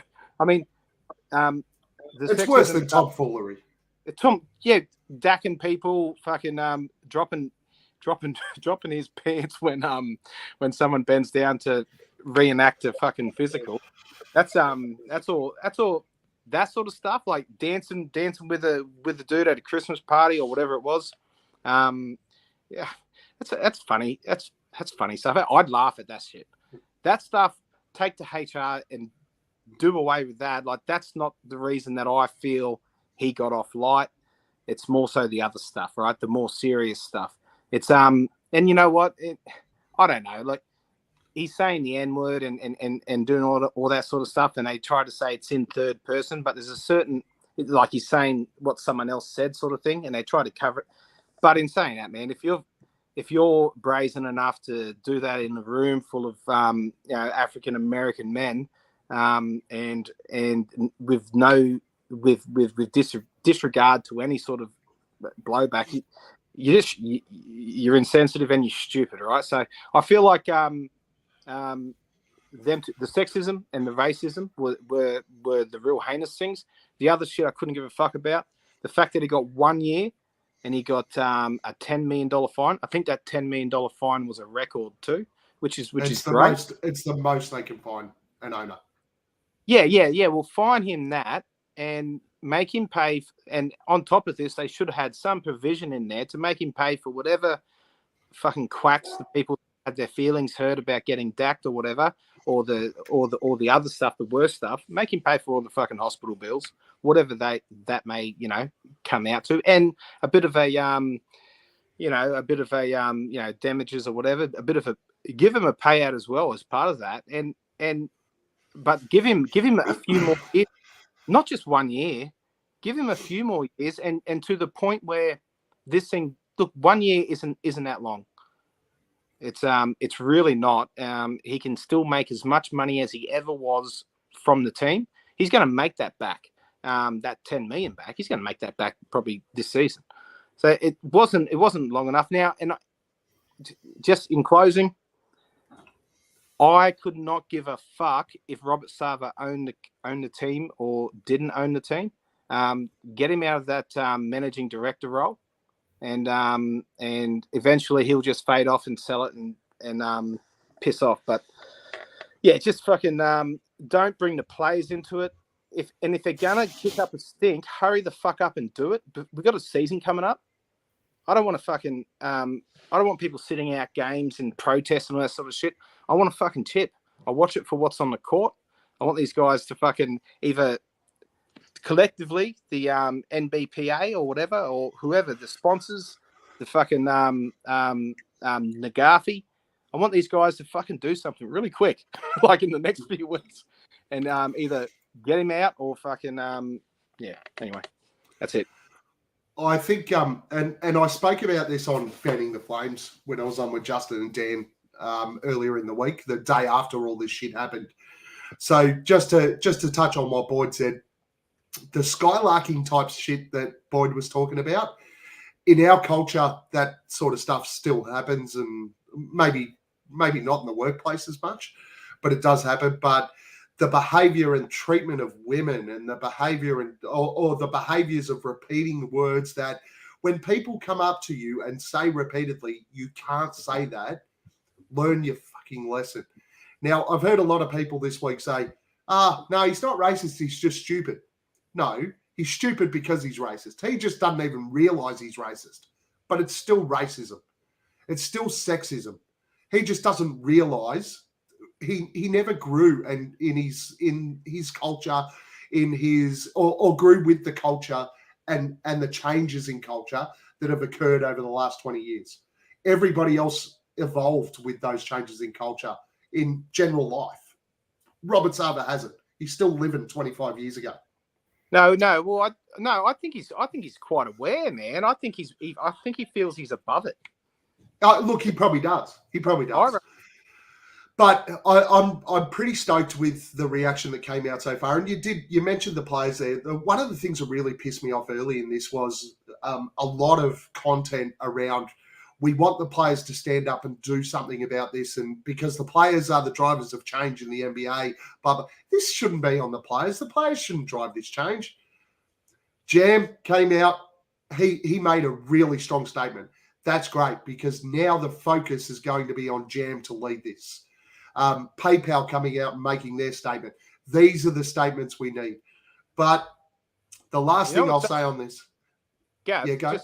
it's worse than tomfoolery. Dacking people, fucking dropping his pants when someone bends down to reenact a fucking physical. That's all that sort of stuff, like dancing with a dude at a Christmas party or whatever it was. That's funny. That's funny stuff. I'd laugh at that shit. That stuff, take to HR and do away with that. Like, that's not the reason that I feel he got off light. It's more so the other stuff, right? The more serious stuff. It's and you know what? I don't know. Like, he's saying the N-word and doing all that sort of stuff, and they try to say it's in third person, but there's a certain, like, he's saying what someone else said sort of thing, and they try to cover it. But in saying that, man, if if you're brazen enough to do that in a room full of African American men, and with disregard to any sort of blowback, you're insensitive and you're stupid, right? So I feel like the sexism and the racism were the real heinous things. The other shit I couldn't give a fuck about. The fact that he got 1 year and he got a $10 million fine. I think that $10 million fine was a record too, which is great. It's the most they can fine an owner. Yeah. Well, fine him that and make him pay. And on top of this, they should have had some provision in there to make him pay for whatever fucking quacks the people had their feelings hurt about getting dacked or whatever, or the other stuff, the worst stuff. Make him pay for all the fucking hospital bills, whatever that may come out to, and a bit of a damages or whatever. Give him a payout as well as part of that, but give him a few more years, not just 1 year. Give him a few more years, and to the point where this thing. Look, 1 year isn't that long. It's really not. He can still make as much money as he ever was from the team. He's going to make that back. That 10 million back. He's going to make that back probably this season. So it wasn't long enough now. And just in closing, I could not give a fuck if Robert Sarver owned the team or didn't own the team. Get him out of that managing director role. And eventually he'll just fade off and sell it and piss off. But yeah, just fucking don't bring the players into it. If they're gonna kick up a stink, hurry the fuck up and do it. But we've got a season coming up. I don't want to fucking I don't want people sitting out games and protesting and all that sort of shit. I want to fucking chip. I watch it for what's on the court. I want these guys to fucking either collectively, the NBPA or whatever, or whoever, the sponsors, the fucking Nagafi. I want these guys to fucking do something really quick, like in the next few weeks, and either get him out or fucking Anyway, that's it. I think and I spoke about this on Fanning the Flames when I was on with Justin and Dan earlier in the week, the day after all this shit happened. So just to touch on what Boyd said. The skylarking type shit that Boyd was talking about, in our culture, that sort of stuff still happens, and maybe not in the workplace as much, but it does happen. But the behavior and treatment of women and the behavior or the behaviors of repeating words that when people come up to you and say repeatedly, you can't say that, learn your fucking lesson. Now, I've heard a lot of people this week say, no, he's not racist, he's just stupid. No, he's stupid because he's racist. He just doesn't even realize he's racist. But it's still racism. It's still sexism. He just doesn't realize he never grew in his culture, or grew with the culture and the changes in culture that have occurred over the last 20 years. Everybody else evolved with those changes in culture in general life. Robert Sarver hasn't. He's still living 25 years ago. No. Well, I think he's quite aware, man. I think he feels he's above it. Look, he probably does. But I'm pretty stoked with the reaction that came out so far. And you mentioned the players there. One of the things that really pissed me off early in this was a lot of content around. We want the players to stand up and do something about this, and because the players are the drivers of change in the NBA, but this shouldn't be on the players. The players shouldn't drive this change. Jam came out. He made a really strong statement. That's great because now the focus is going to be on Jam to lead this. PayPal coming out and making their statement. These are the statements we need. But the last thing I'll say on this. Go. Go.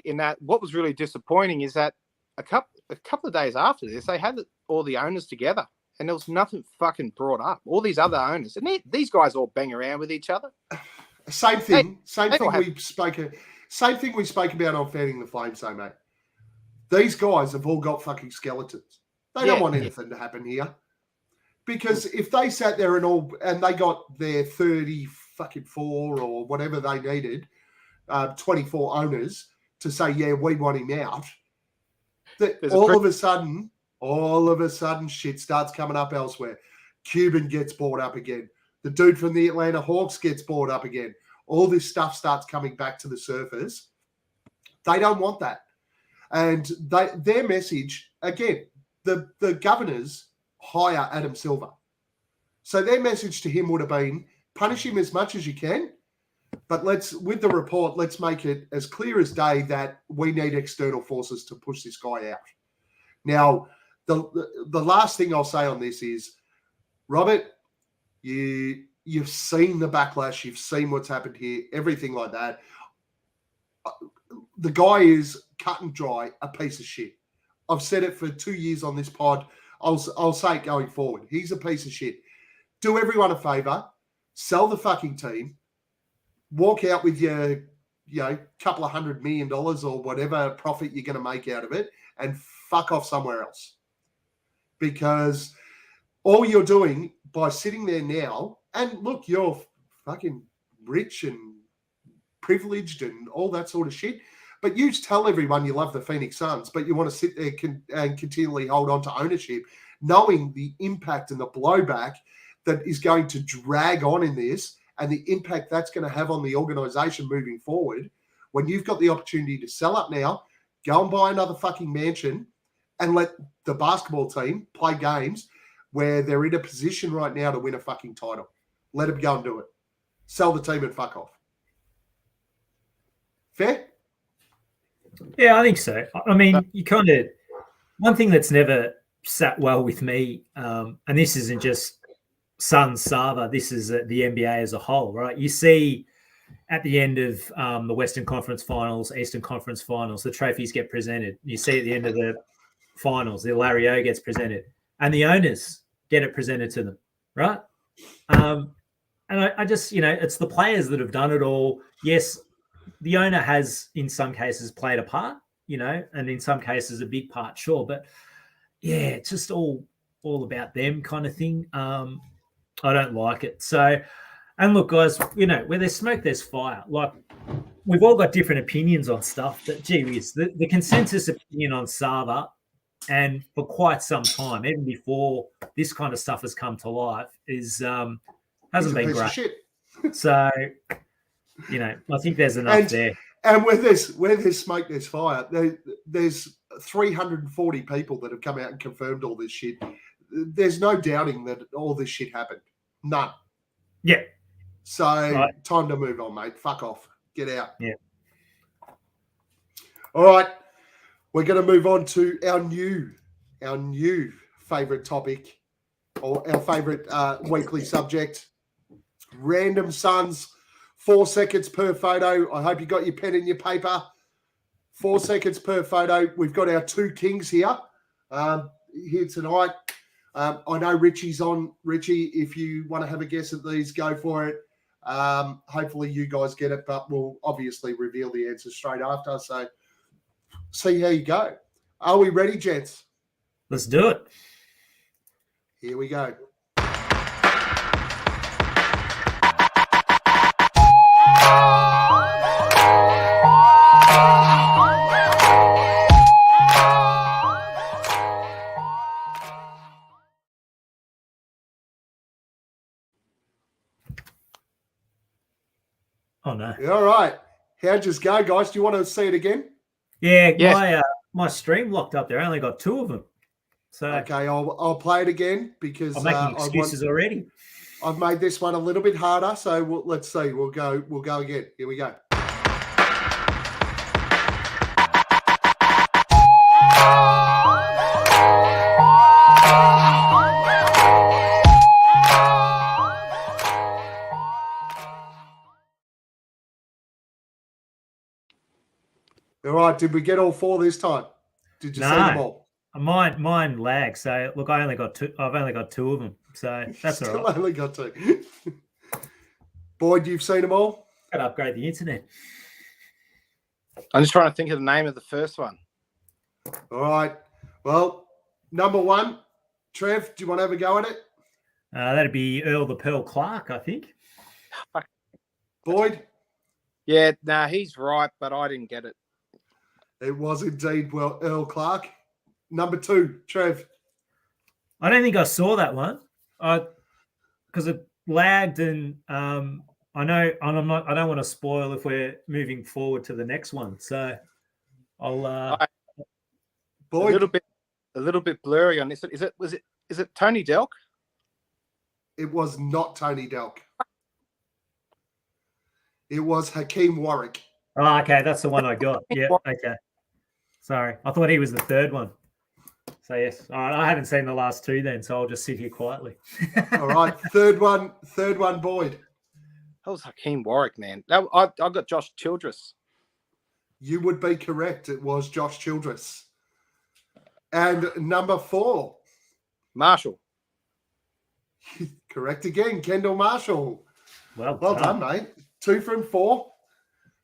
In that, what was really disappointing is that a couple of days after this, they had all the owners together, and there was nothing fucking brought up. All these other owners, and these guys all bang around with each other. Same thing we spoke about on Fanning the Flames, though, mate. These guys have all got fucking skeletons. They don't want anything to happen here, because if they sat there and they got their 34 or whatever they needed. 24 owners to say, yeah, we want him out, All of a sudden, shit starts coming up elsewhere. Cuban gets brought up again. The dude from the Atlanta Hawks gets brought up again. All this stuff starts coming back to the surface. They don't want that. And their message, again, the governors hire Adam Silver. So their message to him would have been, punish him as much as you can, but with the report, let's make it as clear as day that we need external forces to push this guy out. Now, the last thing I'll say on this is, Robert, you've seen the backlash, you've seen what's happened here, everything like that. The guy is cut and dry, a piece of shit. I've said it for 2 years on this pod. I'll say it going forward. He's a piece of shit. Do everyone a favor, sell the fucking team, walk out with your, couple of $100 million or whatever profit you're going to make out of it, and fuck off somewhere else. Because all you're doing by sitting there now, and look, you're fucking rich and privileged and all that sort of shit, but you tell everyone you love the Phoenix Suns, but you want to sit there and continually hold on to ownership, knowing the impact and the blowback that is going to drag on in this and the impact that's going to have on the organization moving forward. When you've got the opportunity to sell up now, go and buy another fucking mansion and let the basketball team play games where they're in a position right now to win a fucking title. Let them go and do it. Sell the team and fuck off. Fair? Yeah, I think so. I mean, you kind of, one thing that's never sat well with me, and this isn't just Suns, Sarver, this is the NBA as a whole, right? You see at the end of the Western Conference Finals, Eastern Conference Finals, the trophies get presented. You see at the end of the finals, the Larry O gets presented, and the owners get it presented to them, right? And I just, it's the players that have done it all. Yes, the owner has, in some cases, played a part, and in some cases a big part, sure. But yeah, it's just all about them kind of thing. I don't like it. So, and look, guys, where there's smoke, there's fire. Like, we've all got different opinions on stuff, but gee whiz, the consensus opinion on Sarver, and for quite some time, even before this kind of stuff has come to life, hasn't been great. So, I think there's enough there. And where there's smoke, there's fire. There's 340 people that have come out and confirmed all this shit. There's no doubting that all this shit happened. None. Yeah. So Time to move on, mate. Fuck off. Get out. Yeah. All right. We're going to move on to our new favorite topic, or our favorite weekly subject. Random Suns. 4 seconds per photo. I hope you got your pen and your paper. 4 seconds per photo. We've got our two kings here tonight. I know Richie's on. Richie, if you want to have a guess at these, go for it. Hopefully you guys get it, but we'll obviously reveal the answer straight after. So see how you go. Are we ready, gents? Let's do it. Here we go. Oh, no. All right. How'd you go, guys? Do you want to see it again? Yeah, yes. My stream locked up there. I only got 2 of them. So okay, I'll play it again because I'm making excuses already. I've made this one a little bit harder, so let's see. We'll go again. Here we go. All right, did we get all 4 this time? Did you see them all? Mine lagged. So look, I've only got 2 of them. So that's all right. Only got 2. Boyd, you've seen them all? Got to upgrade the internet. I'm just trying to think of the name of the first one. All right. Well, number 1, Trev, do you want to have a go at it? That'd be Earl the Pearl Clark, I think. Boyd? Yeah, he's right, but I didn't get it. It was indeed Earl Clark. Number 2, Trev. I don't think I saw that one. Because it lagged, and I know, and I don't want to spoil if we're moving forward to the next one. So I'll a Boyd. little bit blurry on this. Is it Tony Delk? It was not Tony Delk. It was Hakeem Warwick. Oh, okay, that's the one I got. Yeah, okay. Sorry, I thought he was the third one. So yes, all right. I haven't seen the last 2 then, so I'll just sit here quietly. All right, third one, Boyd. That was Hakeem Warwick, man. I got Josh Childress. You would be correct. It was Josh Childress. And number 4, Marshall. correct again, Kendall Marshall. Well done, mate. 2 from 4,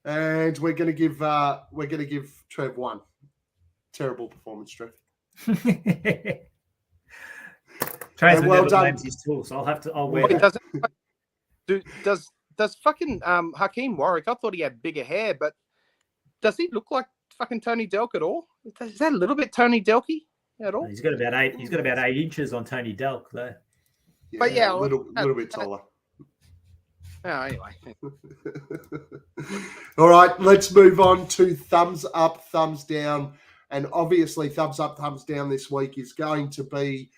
and we're going to give Trev 1. Terrible performance, Trev. Trey's well never done. blames his tools. I'll wear Wait, that. does fucking Hakeem Warwick? I thought he had bigger hair, but does he look like fucking Tony Delk at all? Is that a little bit Tony Delky at all? He's got about 8. He's got about 8 inches on Tony Delk, though. Yeah, But yeah, a little bit taller. Oh, anyway. All right, let's move on to thumbs up, thumbs down. And obviously, thumbs up, thumbs down this week is going to be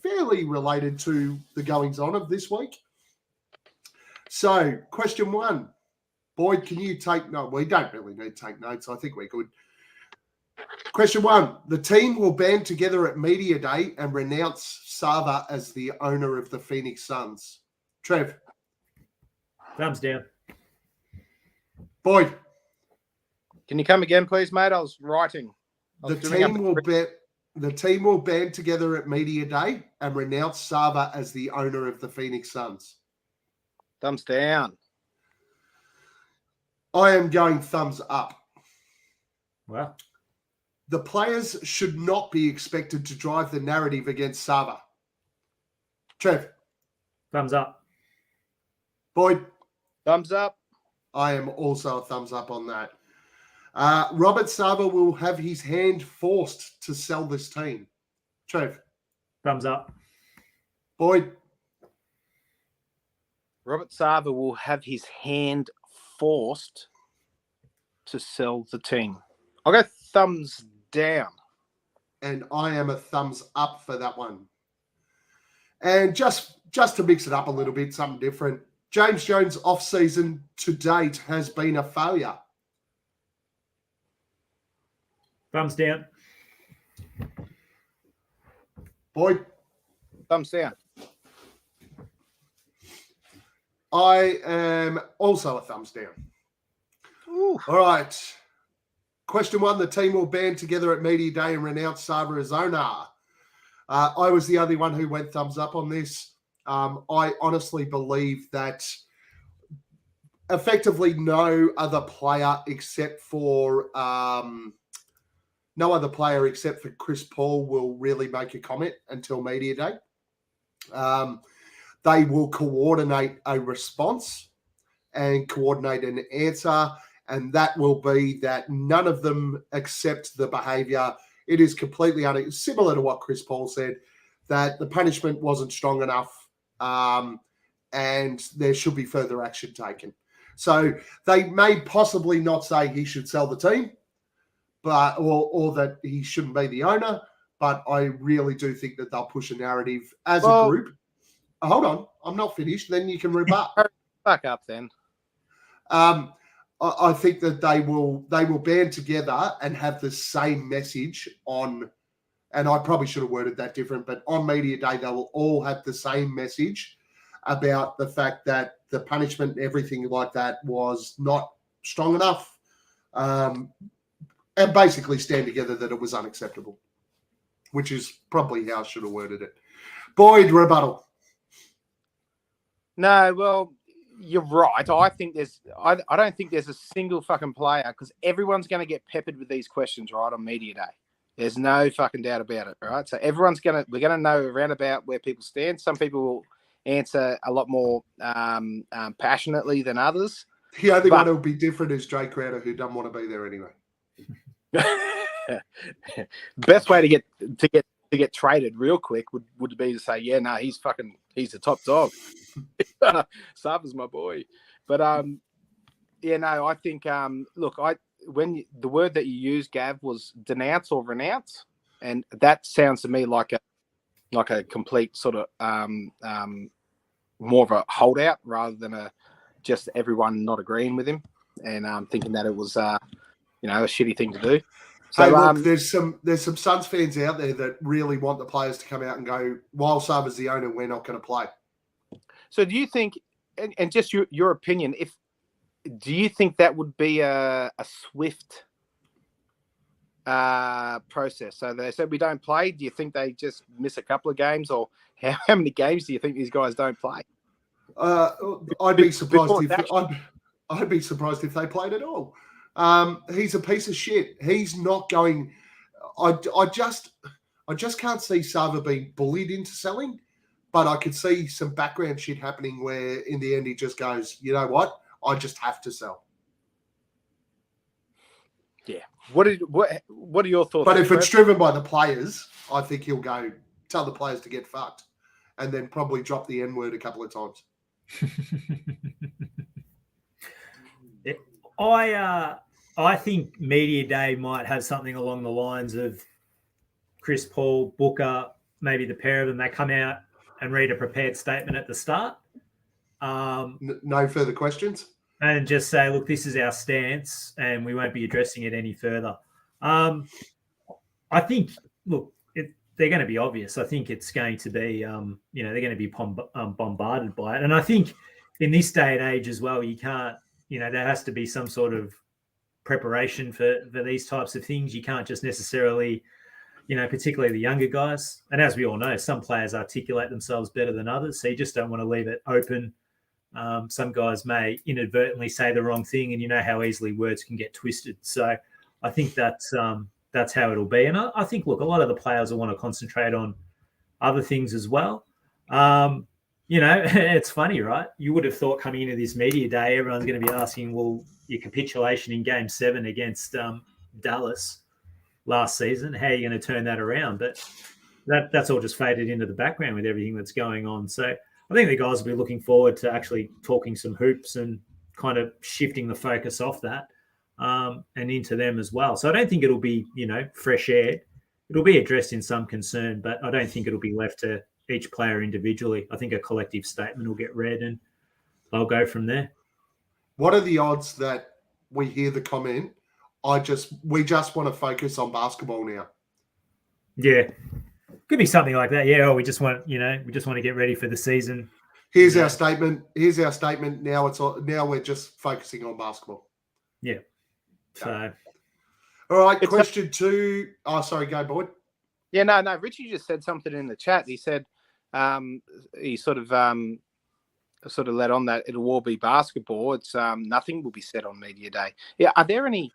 fairly related to the goings on of this week. So, question 1. Boyd, can you take notes? We don't really need to take notes. I think we're good. Question 1. The team will band together at Media Day and renounce Sarver as the owner of the Phoenix Suns. Trev. Thumbs down. Boyd. Can you come again, please, mate? I was writing. The team will band together at Media Day and renounce Sarver as the owner of the Phoenix Suns. Thumbs down. I am going thumbs up. Well, The players should not be expected to drive the narrative against Sarver. Trev. thumbs up. Boyd. Thumbs up. I am also a thumbs up on that. Robert Sarver will have his hand forced to sell this team. Trev. Thumbs up. Boyd. Robert Sarver will have his hand forced to sell the team. I'll go thumbs down. And I am a thumbs up for that one. And just to mix it up a little bit, something different. James Jones' off-season to date has been a failure. Thumbs down. Boyd. Thumbs down. I am also a thumbs down. Ooh. All right. Question 1, the team will band together at Media Day and renounce Sarver as owner. I was the only one who went thumbs up on this. I honestly believe that effectively no other player except for Chris Paul will really make a comment until Media Day. They will coordinate a response and coordinate an answer, and that will be that none of them accept the behavior. It is completely similar to what Chris Paul said, that the punishment wasn't strong enough, and there should be further action taken. So they may possibly not say he should sell the team, but or that he shouldn't be the owner, but I really do think that they'll push a narrative as a group. Hold on, I'm not finished. Then you can rebut. Back up then. I think that they will band together and have the same message on, and I probably should have worded that different, but on Media Day, they will all have the same message about the fact that the punishment and everything like that was not strong enough, and basically stand together that it was unacceptable, which is probably how I should have worded it. Boyd, rebuttal. No, well, you're right. I don't think there's a single fucking player, because everyone's going to get peppered with these questions, right, on Media Day. There's no fucking doubt about it, right? So we're going to know around about where people stand. Some people will answer a lot more passionately than others. The only one who will be different is Jay Crowder, who doesn't want to be there anyway. best way to get traded real quick would be to say, yeah, no, he's the top dog. Sarver's my boy. But yeah, no, I think look, the word that you used, Gav, was denounce or renounce, and that sounds to me like a complete sort of more of a holdout rather than just everyone not agreeing with him and thinking that it was a shitty thing to do. So hey, look, there's some Suns fans out there that really want the players to come out and go, while Sarver's the owner, we're not going to play. So do you think, and just your opinion, do you think that would be a swift process? So they said we don't play. Do you think they just miss a couple of games, or how many games do you think these guys don't play? I'd be surprised I'd be surprised if they played at all. He's a piece of shit. He's not going. I just can't see Sarver being bullied into selling, but I could see some background shit happening where in the end he just goes, you know what? I just have to sell. Yeah. What are your thoughts? But if it's driven by the players, I think he'll go tell the players to get fucked, and then probably drop the N-word a couple of times. I think Media Day might have something along the lines of Chris Paul, Booker, maybe the pair of them. They come out and read a prepared statement at the start. No further questions? And just say, look, this is our stance and we won't be addressing it any further. I think, look, they're going to be obvious. I think it's going to be, they're going to be bombarded by it. And I think in this day and age as well, you can't, there has to be some sort of preparation for these types of things. You can't just necessarily, particularly the younger guys. And as we all know, some players articulate themselves better than others. So you just don't want to leave it open. Some guys may inadvertently say the wrong thing, and you know how easily words can get twisted. So I think that's how it'll be. And I think, look, a lot of the players will want to concentrate on other things as well. It's funny, right? You would have thought coming into this media day, everyone's going to be asking, well, your capitulation in Game 7 against Dallas last season, how are you going to turn that around? But that's all just faded into the background with everything that's going on. So I think the guys will be looking forward to actually talking some hoops and kind of shifting the focus off that and into them as well. So I don't think it'll be, fresh air. It'll be addressed in some concern, but I don't think it'll be left to each player individually. I think a collective statement will get read and they'll go from there. What are the odds that we hear the comment, we just want to focus on basketball now? Yeah. Could be something like that. Yeah, we just want to get ready for the season. Here's our statement. Now we're just focusing on basketball. Yeah. So all right, question 2. Oh, sorry, go Boyd. Yeah, no. Richie just said something in the chat. He said he sort of let on that it'll all be basketball. It's nothing will be said on media day. Yeah, are there any?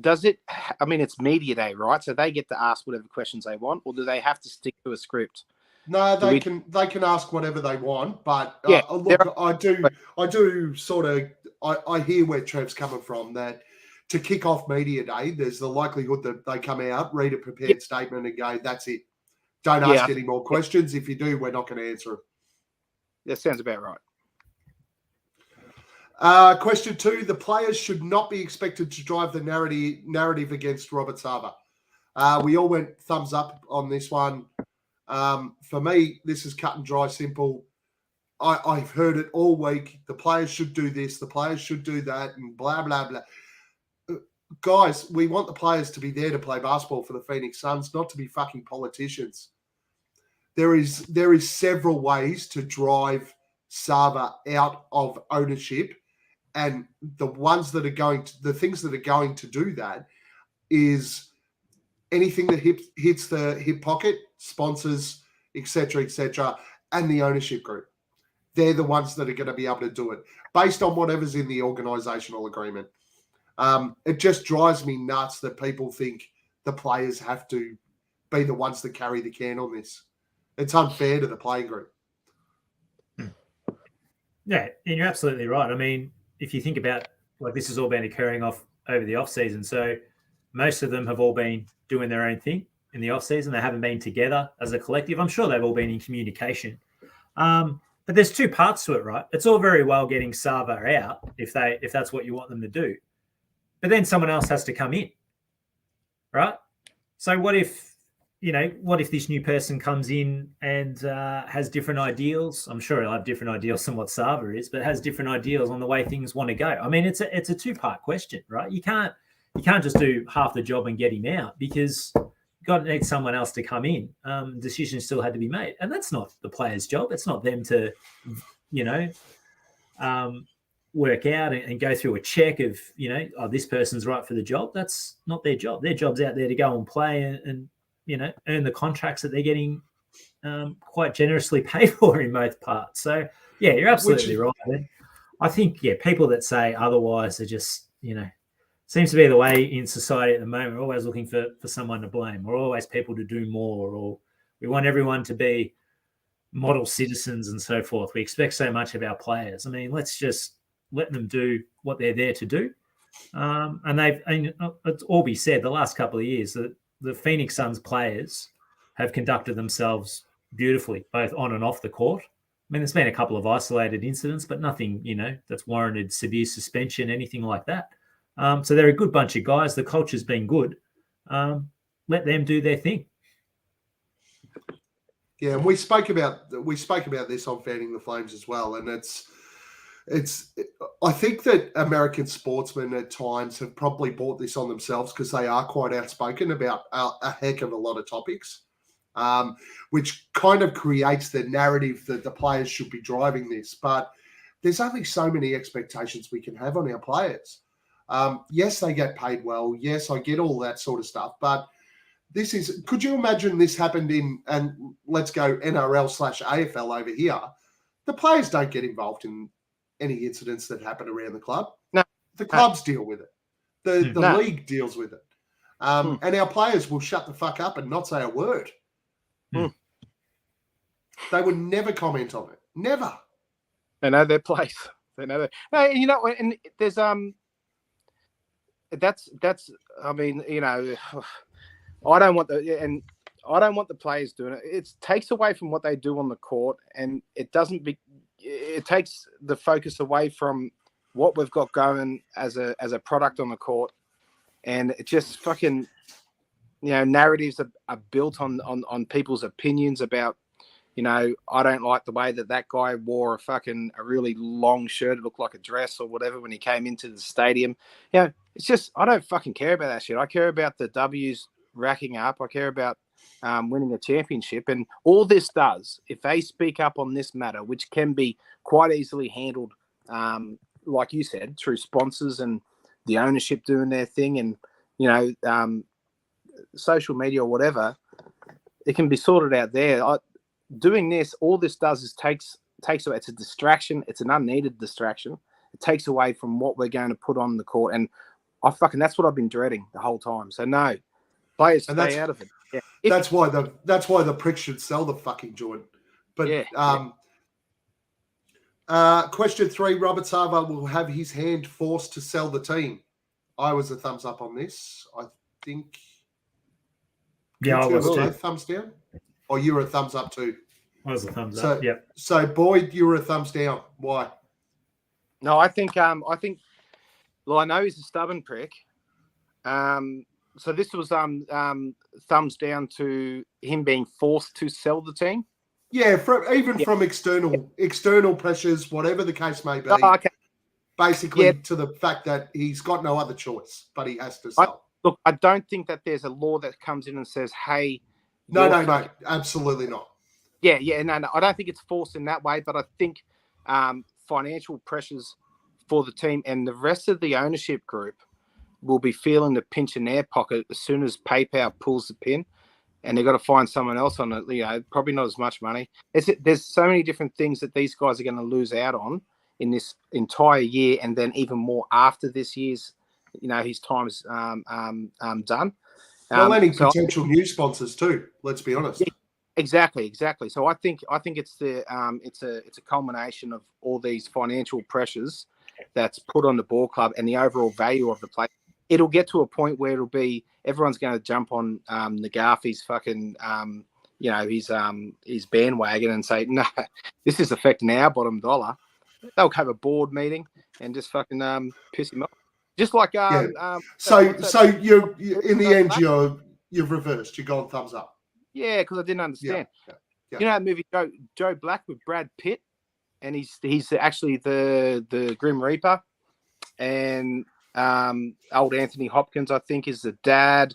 Does it? I mean, it's media day, right? So they get to ask whatever questions they want, or do they have to stick to a script? No, they can ask whatever they want. But yeah, look, I do sort of. I hear where Trev's coming from. That to kick off media day, there's the likelihood that they come out, read a prepared statement, and go, "That's it. Don't ask any more questions. If you do, we're not going to answer them." That sounds about right. Question 2, the players should not be expected to drive the narrative against Robert Sarver. We all went thumbs up on this one. For me, this is cut and dry, simple. I've heard it all week. The players should do this, the players should do that, and blah, blah, blah. Guys, we want the players to be there to play basketball for the Phoenix Suns, not to be fucking politicians. There is several ways to drive Sarver out of ownership. And the things that are going to do that is anything that hits the hip pocket, sponsors, etc., and the ownership group. They're the ones that are going to be able to do it based on whatever's in the organizational agreement. It just drives me nuts that people think the players have to be the ones that carry the can on this. It's unfair to the playing group. Yeah, and you're absolutely right. I mean, if you think about, like, this has all been occurring over the off season. So most of them have all been doing their own thing in the off-season. They haven't been together as a collective. I'm sure they've all been in communication. But there's two parts to it, right? It's all very well getting Sarver out if that's what you want them to do. But then someone else has to come in, right? So what if this new person comes in and has different ideals? I'm sure he'll have different ideals than what Sarver is, but has different ideals on the way things want to go. I mean, it's a two-part question, right? You can't just do half the job and get him out, because you've got to need someone else to come in. Decisions still had to be made, and that's not the player's job. It's not them to, work out and go through a check of, this person's right for the job. That's not their job. Their job's out there to go and play and earn the contracts that they're getting quite generously paid for in both parts. So, yeah, you're absolutely right. I think, people that say otherwise are just, seems to be the way in society at the moment. We're always looking for someone to blame. We're always people to do more, or we want everyone to be model citizens and so forth. We expect so much of our players. I mean, let's just let them do what they're there to do. And it's all be said, the last couple of years, that the Phoenix Suns players have conducted themselves beautifully, both on and off the court. I mean, there's been a couple of isolated incidents, but nothing, that's warranted severe suspension, anything like that. So they're a good bunch of guys. The culture's been good. Let them do their thing. Yeah, and we spoke about this on Fanning the Flames as well, and I think that American sportsmen at times have probably brought this on themselves because they are quite outspoken about a heck of a lot of topics, which kind of creates the narrative that the players should be driving this. But there's only so many expectations we can have on our players. Yes, they get paid well. Yes, I get all that sort of stuff. But could you imagine this happened and let's go NRL/AFL over here? The players don't get involved in any incidents that happen around the club. No. The clubs deal with it. The league deals with it. And our players will shut the fuck up and not say a word. They would never comment on it. Never. They know their place. They know that. And there's that's I mean, I don't want the players doing it. It takes away from what they do on the court, and it takes the focus away from what we've got going as a product on the court, and it just fucking, narratives are built on people's opinions about, I don't like the way that guy wore a really long shirt. It looked like a dress or whatever when he came into the stadium. It's just, I don't fucking care about that shit. I care about the W's racking up. I care about winning a championship. And all this does, if they speak up on this matter, which can be quite easily handled, like you said, through sponsors and the ownership doing their thing and, social media or whatever, it can be sorted out there. Doing this, all this does is takes away. It's a distraction. It's an unneeded distraction. It takes away from what we're going to put on the court. And that's what I've been dreading the whole time. So no, players stay out of it. Yeah. That's why the pricks should sell the fucking joint. But question 3, Robert Sarver will have his hand forced to sell the team. I was a thumbs up on this. I think. Yeah, I was too. Thumbs down. Or you were a thumbs up too. I was a thumbs up. Yeah. So Boyd, you were a thumbs down. Why? No, I think. Well, I know he's a stubborn prick. So this was thumbs down to him being forced to sell the team. Yeah, from external pressures, whatever the case may be. Oh, okay. Basically, to the fact that he's got no other choice, but he has to sell. Look, I don't think that there's a law that comes in and says, "Hey." No, absolutely not. Yeah, no, I don't think it's forced in that way, but I think financial pressures for the team and the rest of the ownership group will be feeling the pinch in their pocket as soon as PayPal pulls the pin, and they've got to find someone else on it. Probably not as much money. There's so many different things that these guys are going to lose out on in this entire year, and then even more after this year's, his time's done. Well, any potential new sponsors too. Let's be honest. Yeah, exactly. So I think it's it's a culmination of all these financial pressures that's put on the ball club and the overall value of the play. it'll get to a point where it'll be everyone's going to jump on Nagafi's fucking his bandwagon and say, no, this is affecting our bottom dollar. They'll have a board meeting and just fucking piss him off. Just like So you in the end you've reversed. You've gone thumbs up. Yeah, because I didn't understand. Yeah. You know that movie Joe Black with Brad Pitt, and he's actually the Grim Reaper, and old Anthony Hopkins, I think, is the dad.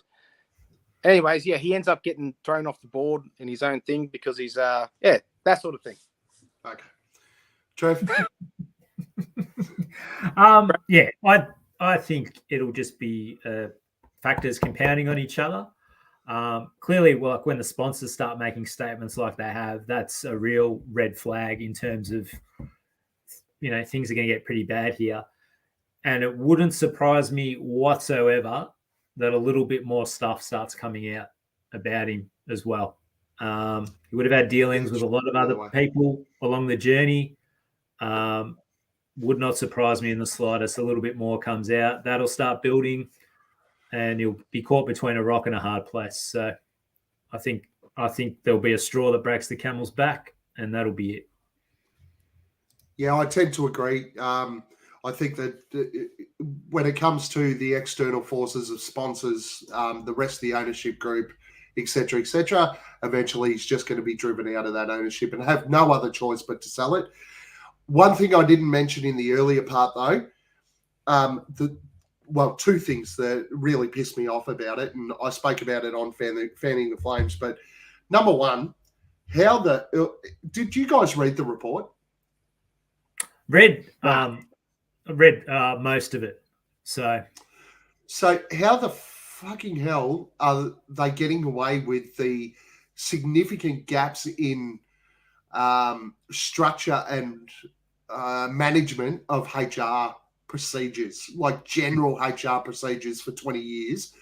Anyways, yeah, he ends up getting thrown off the board in his own thing because he's that sort of thing. Okay. Trev? I think it'll just be factors compounding on each other. Clearly, like when the sponsors start making statements like they have, that's a real red flag in terms of, things are going to get pretty bad here. And it wouldn't surprise me whatsoever that a little bit more stuff starts coming out about him as well. He would have had dealings with a lot of other people along the journey. Would not surprise me in the slightest. A little bit more comes out. That'll start building, and he'll be caught between a rock and a hard place. So I think there'll be a straw that breaks the camel's back, and that'll be it. Yeah, I tend to agree. I think that when it comes to the external forces of sponsors, the rest of the ownership group, et cetera, eventually he's just going to be driven out of that ownership and have no other choice but to sell it. One thing I didn't mention in the earlier part, though, two things that really pissed me off about it, and I spoke about it on Fanning the Flames. But number one, did you guys read the report? Read most of it. So how the fucking hell are they getting away with the significant gaps in structure and management of HR procedures, like general HR procedures for 20 years?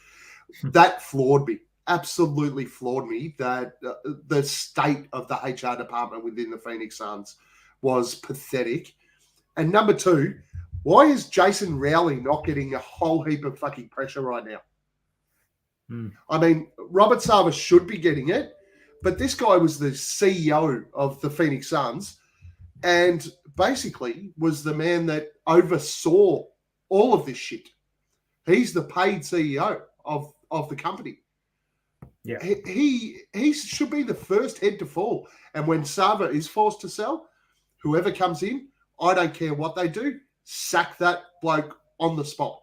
That floored me. Absolutely floored me that the state of the HR department within the Phoenix Suns was pathetic. And number two, why is Jason Rowley not getting a whole heap of fucking pressure right now? I mean, Robert Sarver should be getting it, but this guy was the CEO of the Phoenix Suns and basically was the man that oversaw all of this shit. He's the paid CEO of the company. Yeah, he should be the first head to fall. And when Sarver is forced to sell, whoever comes in, I don't care what they do, sack that bloke on the spot.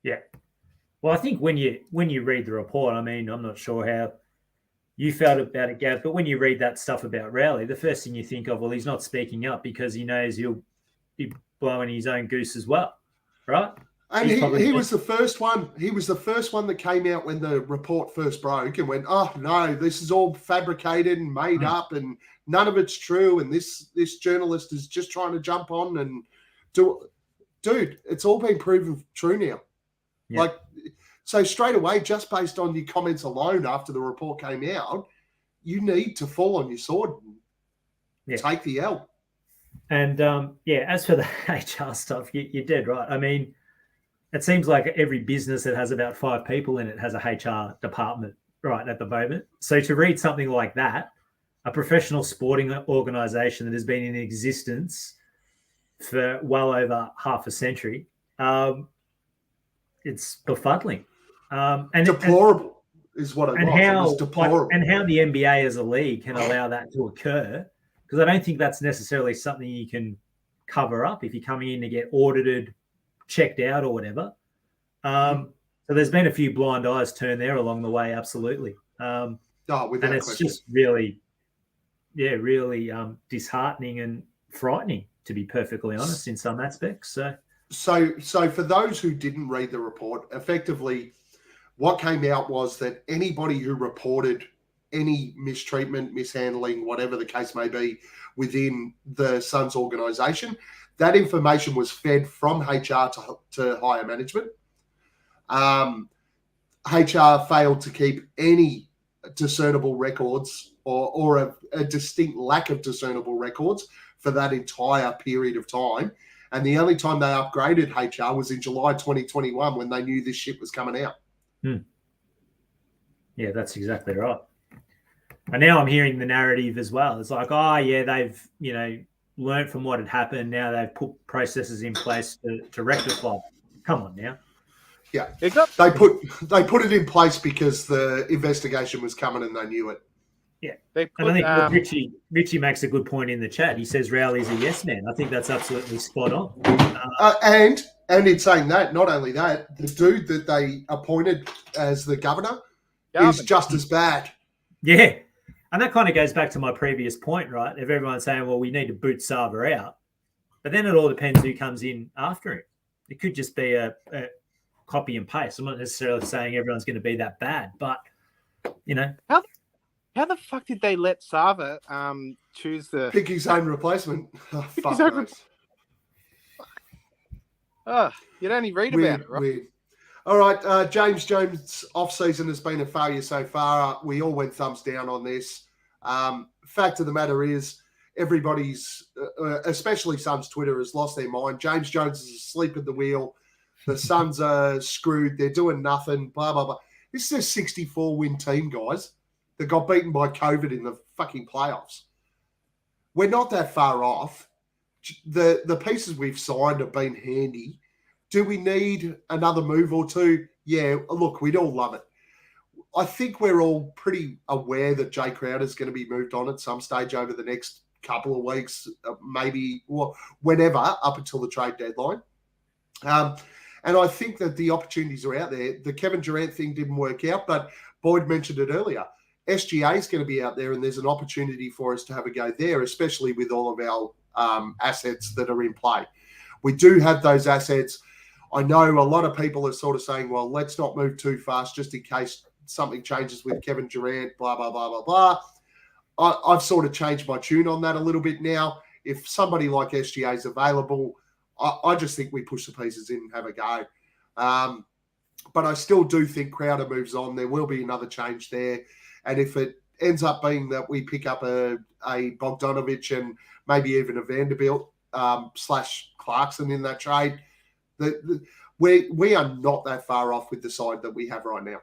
Yeah. Well, I think when you read the report, I mean, I'm not sure how you felt about it, Gav, but when you read that stuff about Rowley, the first thing you think of, well, he's not speaking up because he knows he'll be blowing his own goose as well, right? And he was the first one. He was the first one that came out when the report first broke and went, "Oh no, this is all fabricated and made up, and none of it's true. And this journalist is just trying to jump on and do." Dude, it's all been proven true now. Yeah. So straight away, just based on your comments alone after the report came out, you need to fall on your sword and take the L. And as for the HR stuff, you're dead right. I mean, it seems like every business that has about 5 people in it has a HR department right at the moment. So to read something like that, a professional sporting organisation that has been in existence for well over half a century, it's befuddling. And deplorable is what it was. It was deplorable. And how the NBA as a league can allow that to occur, because I don't think that's necessarily something you can cover up if you're coming in to get audited, checked out or whatever. So there's been a few blind eyes turned there along the way, absolutely. And it's question. Just really disheartening and frightening, to be perfectly honest, in some aspects. So for those who didn't read the report, effectively what came out was that anybody who reported any mistreatment, mishandling, whatever the case may be, within the Suns organisation, that information was fed from HR to higher management. HR failed to keep any discernible records or a distinct lack of discernible records for that entire period of time. And the only time they upgraded HR was in July 2021 when they knew this shit was coming out. Yeah, that's exactly right. And now I'm hearing the narrative as well. It's like, oh, yeah, they've, learned from what had happened. Now they've put processes in place to rectify. Come on now. Yeah, they put it in place because the investigation was coming and they knew it. Yeah, and I think Richie makes a good point in the chat. He says Rowley's a yes man. I think that's absolutely spot on. And in saying that, not only that, the dude that they appointed as the governor is just as bad. Yeah, and that kind of goes back to my previous point, right? Of everyone saying, well, we need to boot Sarver out. But then it all depends who comes in after him. It could just be a copy and paste. I'm not necessarily saying everyone's going to be that bad, but, How the fuck did they let Sarver choose the... Pick his own replacement. Oh, fuck you'd only read about it, right? Weird. All right, James Jones' off-season has been a failure so far. We all went thumbs down on this. Fact of the matter is, everybody's, especially Suns Twitter, has lost their mind. James Jones is asleep at the wheel. The Suns are screwed. They're doing nothing, blah, blah, blah. This is a 64-win team, guys, that got beaten by COVID in the fucking playoffs. We're not that far off. The pieces we've signed have been handy. Do we need another move or two? Yeah, look, we'd all love it. I think we're all pretty aware that Jay Crowder's going to be moved on at some stage over the next couple of weeks, maybe whenever, up until the trade deadline. And I think that the opportunities are out there. The Kevin Durant thing didn't work out, but Boyd mentioned it earlier. SGA is going to be out there, and there's an opportunity for us to have a go there, especially with all of our assets that are in play. We do have those assets. I know a lot of people are sort of saying, well, let's not move too fast just in case something changes with Kevin Durant, blah, blah, blah, blah, blah. I've sort of changed my tune on that a little bit now. If somebody like SGA is available, I just think we push the pieces in and have a go. But I still do think Crowder moves on. There will be another change there. And if it ends up being that we pick up a Bogdanovic and maybe even a Vanderbilt / Clarkson in that trade, we are not that far off with the side that we have right now.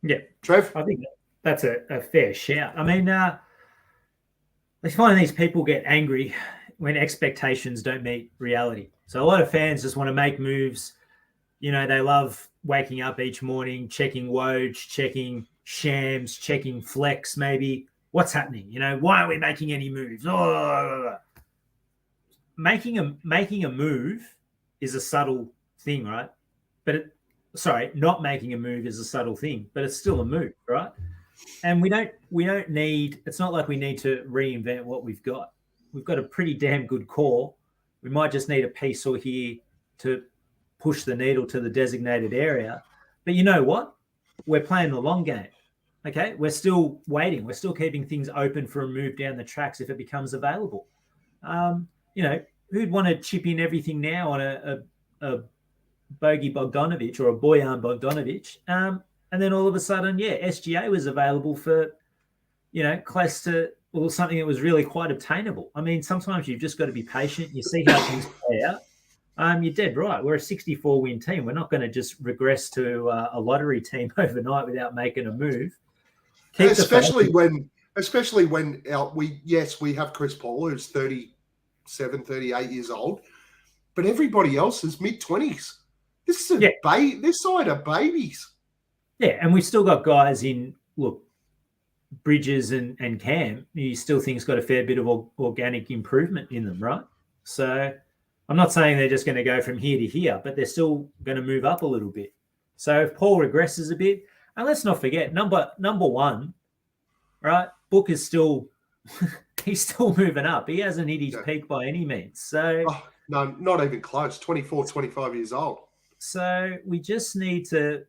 Yeah. Trev? I think that's a fair shout. I mean, I find these people get angry when expectations don't meet reality. So a lot of fans just want to make moves. They love waking up each morning, checking Woj, checking Shams, checking Flex maybe. What's happening? Why aren't we making any moves? Oh. Making a move is a subtle thing, right? But not making a move is a subtle thing, but it's still a move, right? And we don't need, it's not like we need to reinvent what we've got. We've got a pretty damn good core. We might just need a piece or here to push the needle to the designated area. But you know what? We're playing the long game. Okay? We're still waiting. We're still keeping things open for a move down the tracks if it becomes available. Who'd want to chip in everything now on a Bogey Bogdanovic or a Bojan Bogdanovic? And then all of a sudden, SGA was available for, close to something that was really quite obtainable. I mean, sometimes you've just got to be patient. You see how things play out. You're dead right. We're a 64-win team. We're not going to just regress to a lottery team overnight without making a move. Especially when we have Chris Paul, who's 37, 38 years old, but everybody else is mid-20s. This is this side are babies. Yeah, and we've still got guys in, Bridges and Cam, you still think's got a fair bit of organic improvement in them, right? So I'm not saying they're just going to go from here to here, but they're still going to move up a little bit. So if Paul regresses a bit, and let's not forget, number one, right? Book is still he's still moving up. He hasn't hit his peak by any means. So no, not even close. 24, 25 years old. So we just need to,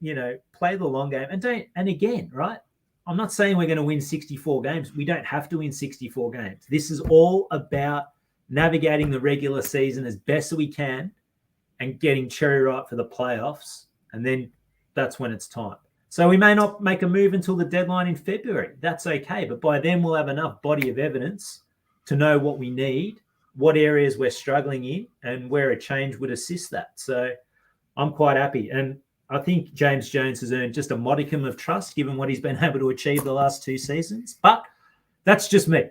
play the long game and again, right? I'm not saying we're going to win 64 games. We don't have to win 64 games. This is all about navigating the regular season as best we can and getting cherry ripe for the playoffs. And then that's when it's time. So we may not make a move until the deadline in February. That's okay. But by then we'll have enough body of evidence to know what we need what areas we're struggling in and where a change would assist that. So I'm quite happy. And I think James Jones has earned just a modicum of trust given what he's been able to achieve the last 2 seasons. But that's just me.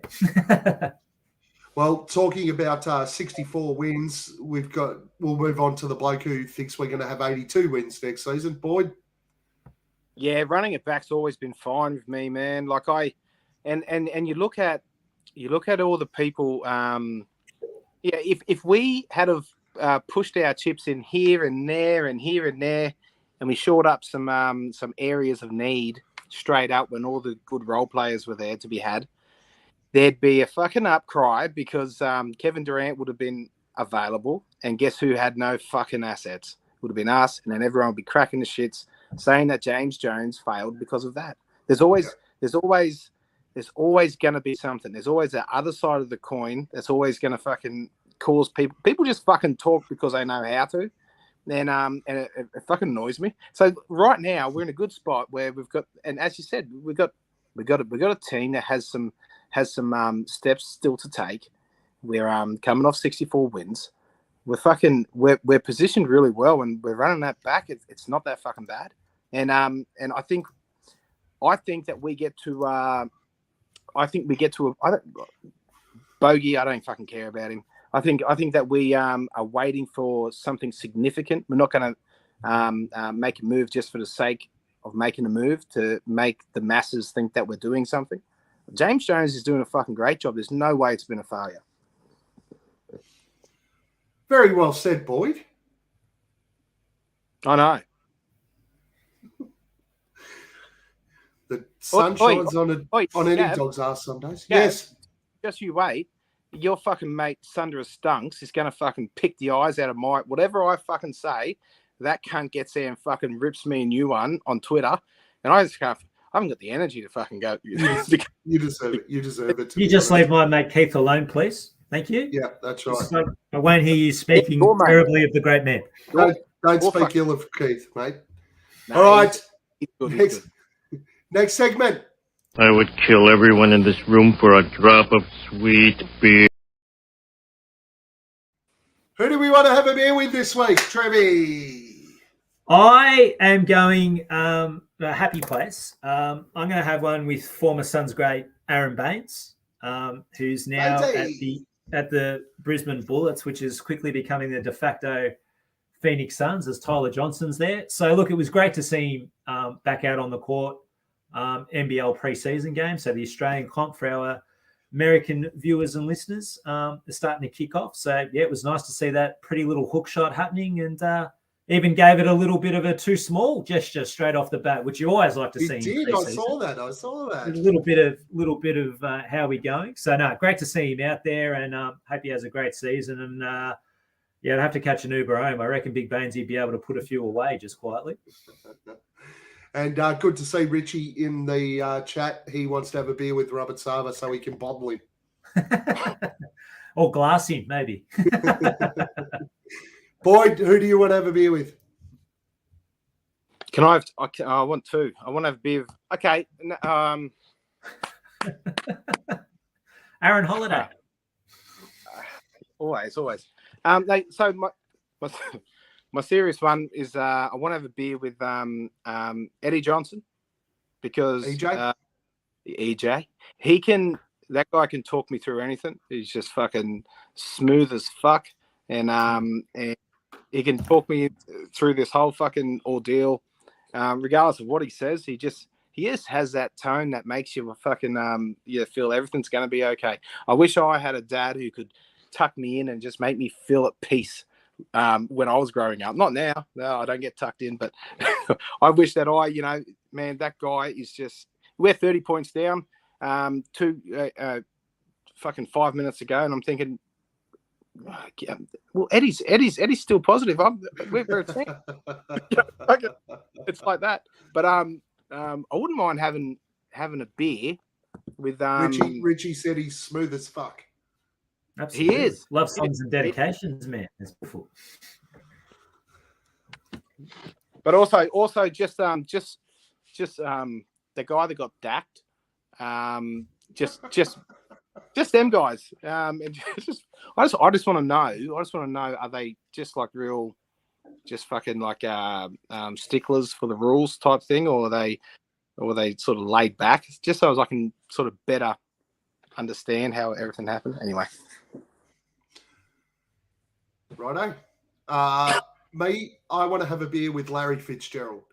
Well, talking about 64 wins, we'll move on to the bloke who thinks we're going to have 82 wins next season. Boyd? Yeah, running it back's always been fine with me, man. Like and you look at all the people. If we had have pushed our chips in here and there and here and there, and we shored up some areas of need straight up when all the good role players were there to be had, there'd be a fucking upcry because Kevin Durant would have been available, and guess who had no fucking assets? It would have been us, and then everyone would be cracking the shits saying that James Jones failed because of that. There's always going to be something. There's always that other side of the coin that's always going to fucking cause people just fucking talk because they know how to. And it fucking annoys me. So right now we're in a good spot where we've got, and as you said, we've got a team that has some steps still to take. We're coming off 64 wins. We're positioned really well, and we're running that back. It's not that fucking bad. And I think that we get to Bogey. I don't fucking care about him. I think that we are waiting for something significant. We're not going to make a move just for the sake of making a move to make the masses think that we're doing something. James Jones is doing a fucking great job. There's no way it's been a failure. Very well said, Boyd. I know. The sun shines on any dog's ass some days. Yes. Just you wait. Your fucking mate, Sundra Stunks, is going to fucking pick the eyes out of whatever I fucking say. That cunt gets there and fucking rips me a new one on Twitter. And I haven't got the energy to fucking go. You deserve it. You deserve it. You just leave my mate Keith alone, please. Thank you. Yeah, that's right. So I won't hear you speaking terribly of the great man. Don't speak ill of Keith, mate. No, all right. Next segment. I would kill everyone in this room for a drop of sweet beer. Who do we want to have a beer with this week, Trevi? I am going a happy place. I'm going to have one with former Suns great Aaron Baines, who's now at the Brisbane Bullets, which is quickly becoming the de facto Phoenix Suns as Tyler Johnson's there. So, look, it was great to see him back out on the court. NBL preseason game. So the Australian comp for our American viewers and listeners is starting to kick off. So, yeah, it was nice to see that pretty little hook shot happening, and even gave it a little bit of a too small gesture straight off the bat, which you always like to see. He did. I saw that. A little bit of how we going. So, no, great to see him out there, and hope he has a great season. And, yeah, I'd have to catch an Uber home. I reckon Big Baines, he'd be able to put a few away just quietly. And good to see Richie in the chat. He wants to have a beer with Robert Sarver so he can bottle him. Or glass him, maybe. Boyd, who do you want to have a beer with? Can I have? I want two. I want to have a beer with. Okay. Aaron Holiday. Always. So my serious one is I want to have a beer with Eddie Johnson, because EJ, that guy can talk me through anything. He's just fucking smooth as fuck, and he can talk me through this whole fucking ordeal, regardless of what he says. He just has that tone that makes you fucking feel everything's going to be okay. I wish I had a dad who could tuck me in and just make me feel at peace. When I was growing up, not now. No, I don't get tucked in, but I wish that man, that guy is just. We're 30 points down, fucking 5 minutes ago, and I'm thinking, well, Eddie's still positive. We're a team. It's like that. But I wouldn't mind having a beer with Richie said he's smooth as fuck. Absolutely. He is. Love songs and dedications, man. That's beautiful. But also just the guy that got dacked, just Just them guys. And I just want to know. I just want to know: are they just like real, just fucking like sticklers for the rules type thing, or are they sort of laid back? Just so as I can sort of better understand how everything happened. Anyway, Righto. Me, I want to have a beer with Larry Fitzgerald,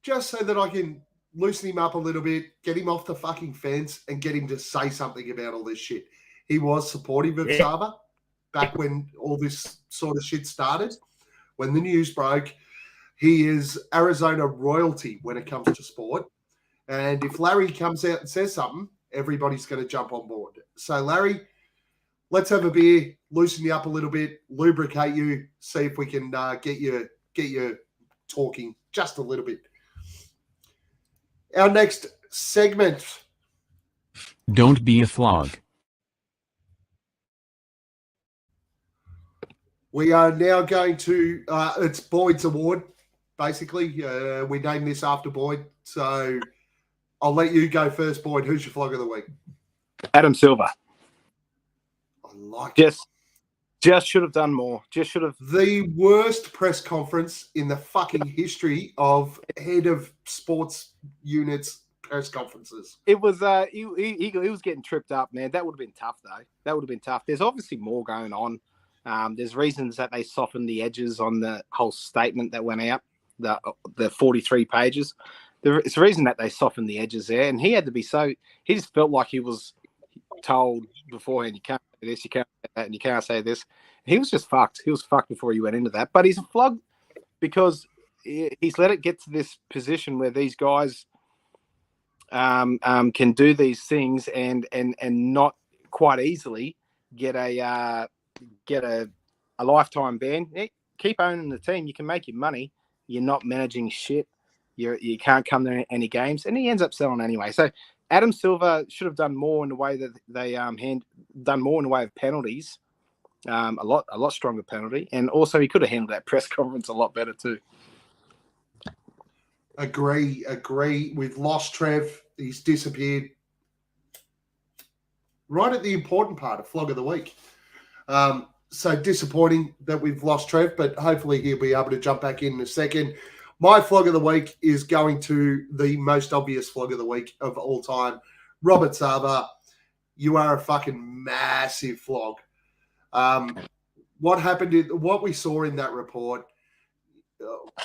just so that I can loosen him up a little bit, get him off the fucking fence, and get him to say something about all this shit. He was supportive of Sarver back when all this sort of shit started. When the news broke, he is Arizona royalty when it comes to sport. And if Larry comes out and says something, everybody's going to jump on board. So, Larry, let's have a beer, loosen you up a little bit, lubricate you, see if we can get you talking just a little bit. Our next segment. Don't be a flog. We are now going to, it's Boyd's Award, basically. We named this after Boyd. So I'll let you go first, Boyd. Who's your flog of the week? Adam Silver. I like Just should have done more. Just should have. The worst press conference in the fucking history of head of sports units press conferences. It was he was getting tripped up, man. That would have been tough, though. That would have been tough. There's obviously more going on. There's reasons that they softened the edges on the whole statement that went out, the 43 pages. It's a reason that they softened the edges there, and he had to be so. He just felt like he was told beforehand, you can't say this, you can't say that, and you can't say this. He was just fucked. He was fucked before he went into that. But he's a flog because he's let it get to this position where these guys can do these things and not quite easily get a lifetime ban. Keep owning the team. You can make your money. You're not managing shit. You can't come to any games, and he ends up selling anyway. So Adam Silver should have done more in the way that they done more in the way of penalties, a lot stronger penalty, and also he could have handled that press conference a lot better too. Agree. We've lost Trev. He's disappeared. Right at the important part of flog of the week. So disappointing that we've lost Trev, but hopefully he'll be able to jump back in a second. My flog of the week is going to the most obvious flog of the week of all time. Robert Sarver, you are a fucking massive flog. What happened, what we saw in that report,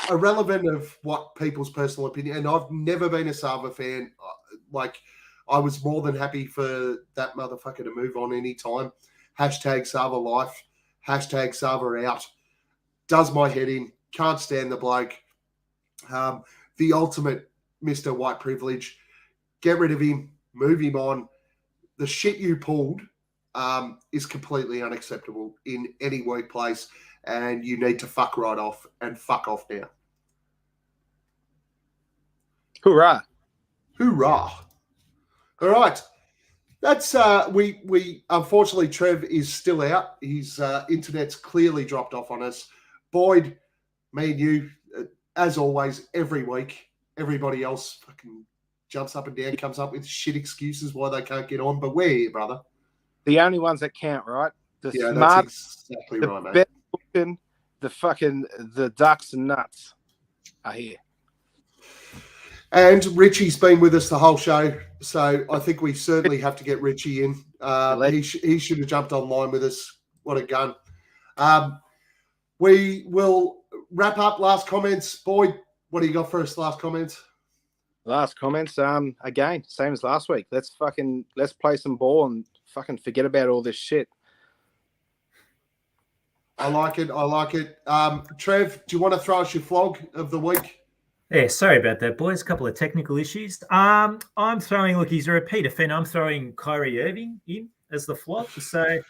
irrelevant of what people's personal opinion, and I've never been a Sarver fan. Like, I was more than happy for that motherfucker to move on any time. Hashtag Sarver life. Hashtag Sarver out. Does my head in. Can't stand the bloke. The ultimate Mr. White Privilege. Get rid of him. Move him on. The shit you pulled is completely unacceptable in any workplace, and you need to fuck right off and fuck off now. Hoorah. Hoorah. All right. That's we unfortunately Trev is still out. His internet's clearly dropped off on us. Boyd, me and you, as always, every week, everybody else fucking jumps up and down, comes up with shit excuses why they can't get on, but we're here, brother. The only ones that count, right? The Yeah, smart, that's exactly the right, mate. best looking, the ducks and nuts are here. And Richie's been with us the whole show, so I think we certainly have to get Richie in. He should have jumped online with us. What a gun. We will wrap up. Last comments. Boyd, what do you got for us? Last comments? Last comments. Again, same as last week. Let's play some ball and fucking forget about all this shit. I like it. Trev, do you want to throw us your flog of the week? Yeah, sorry about that, boys. A couple of technical issues. I'm throwing, look, he's a repeat offender. I'm throwing Kyrie Irving in as the flop. So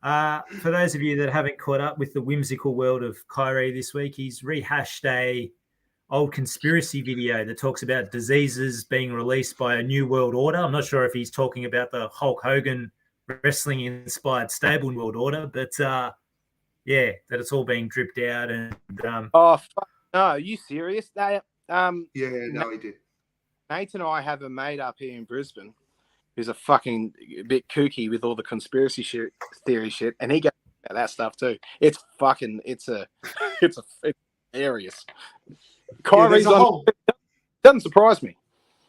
for those of you that haven't caught up with the whimsical world of Kyrie this week, he's rehashed a old conspiracy video that talks about diseases being released by a new world order. I'm not sure if he's talking about the Hulk Hogan wrestling-inspired stable world order, but yeah, that it's all being dripped out. And oh, fuck. No, are you serious? Yeah, no, he did. Nate and I have a mate up here in Brisbane, who's a fucking bit kooky with all the conspiracy theory shit, and he goes about that stuff too. It's hilarious. Kyrie's doesn't surprise me.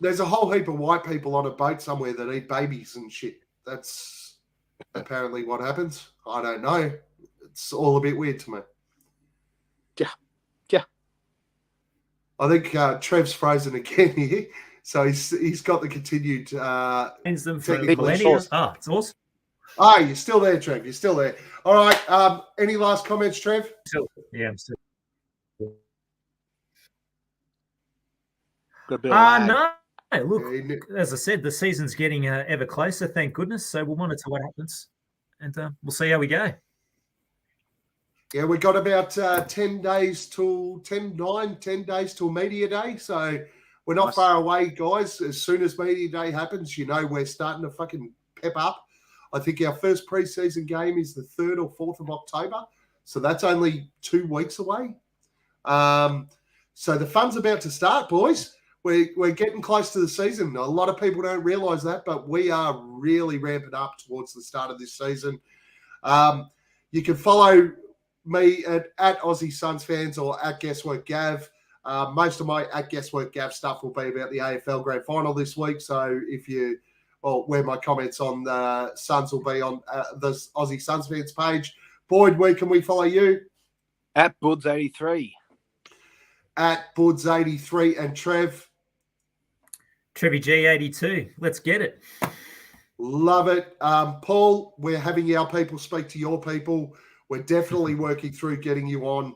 There's a whole heap of white people on a boat somewhere that eat babies and shit. That's apparently what happens. I don't know. It's all a bit weird to me. Yeah. I think Trev's frozen again here. So he's got the continued Ends them for technical millennia. issues. Oh, it's awesome. Oh, you're still there, Trev. You're still there. All right. Any last comments, Trev? I'm still. Got a bit of lag. No. Look, as I said, the season's getting ever closer, thank goodness. So we'll monitor what happens, and we'll see how we go. Yeah, we got about 10 days till Media Day. So we're not far away, guys. As soon as Media Day happens, we're starting to fucking pep up. I think our first preseason game is the 3rd or 4th of October. So that's only 2 weeks away. So the fun's about to start, boys. We're getting close to the season. A lot of people don't realise that, but we are really ramping up towards the start of this season. You can follow me at Aussie Suns Fans or at Guesswork Gav. Most of my at Guesswork Gav stuff will be about the AFL Grand Final this week. So where my comments on the Suns will be on the Aussie Suns Fans page. Boyd, where can we follow you? At Buds83. At Buds83 and Trev. Trevi G82. Let's get it. Love it. Paul, we're having our people speak to your people. We're definitely working through getting you on.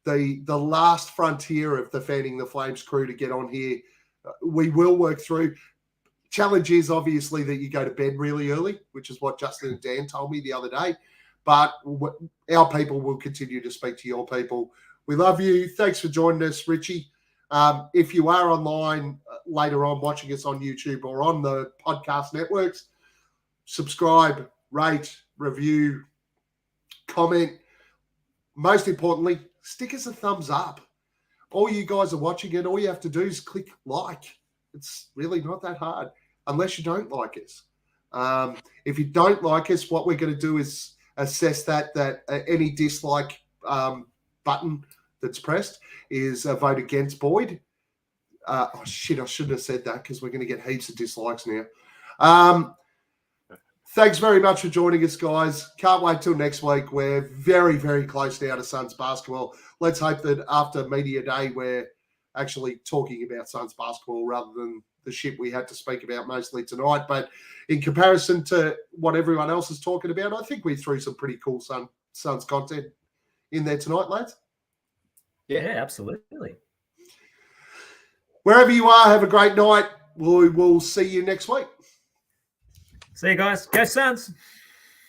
The last frontier of the Fanning the Flames crew to get on here. We will work through. Challenge is obviously that you go to bed really early, which is what Justin and Dan told me the other day. But our people will continue to speak to your people. We love you. Thanks for joining us, Richie. If you are online later on watching us on YouTube or on the podcast networks, subscribe, rate, review, comment. Most importantly, stick us a thumbs up. All you guys are watching it, all you have to do is click like. It's really not that hard, unless you don't like us. If you don't like us, what we're going to do is assess that any dislike button that's pressed is a vote against Boyd. I shouldn't have said that because we're going to get heaps of dislikes now. Thanks very much for joining us, guys. Can't wait till next week. We're very, very close now to Suns basketball. Let's hope that after Media Day, we're actually talking about Suns basketball rather than the shit we had to speak about mostly tonight. But in comparison to what everyone else is talking about, I think we threw some pretty cool Suns content in there tonight, lads. Yeah, absolutely. Wherever you are, have a great night. We will see you next week. See you guys. Go Suns.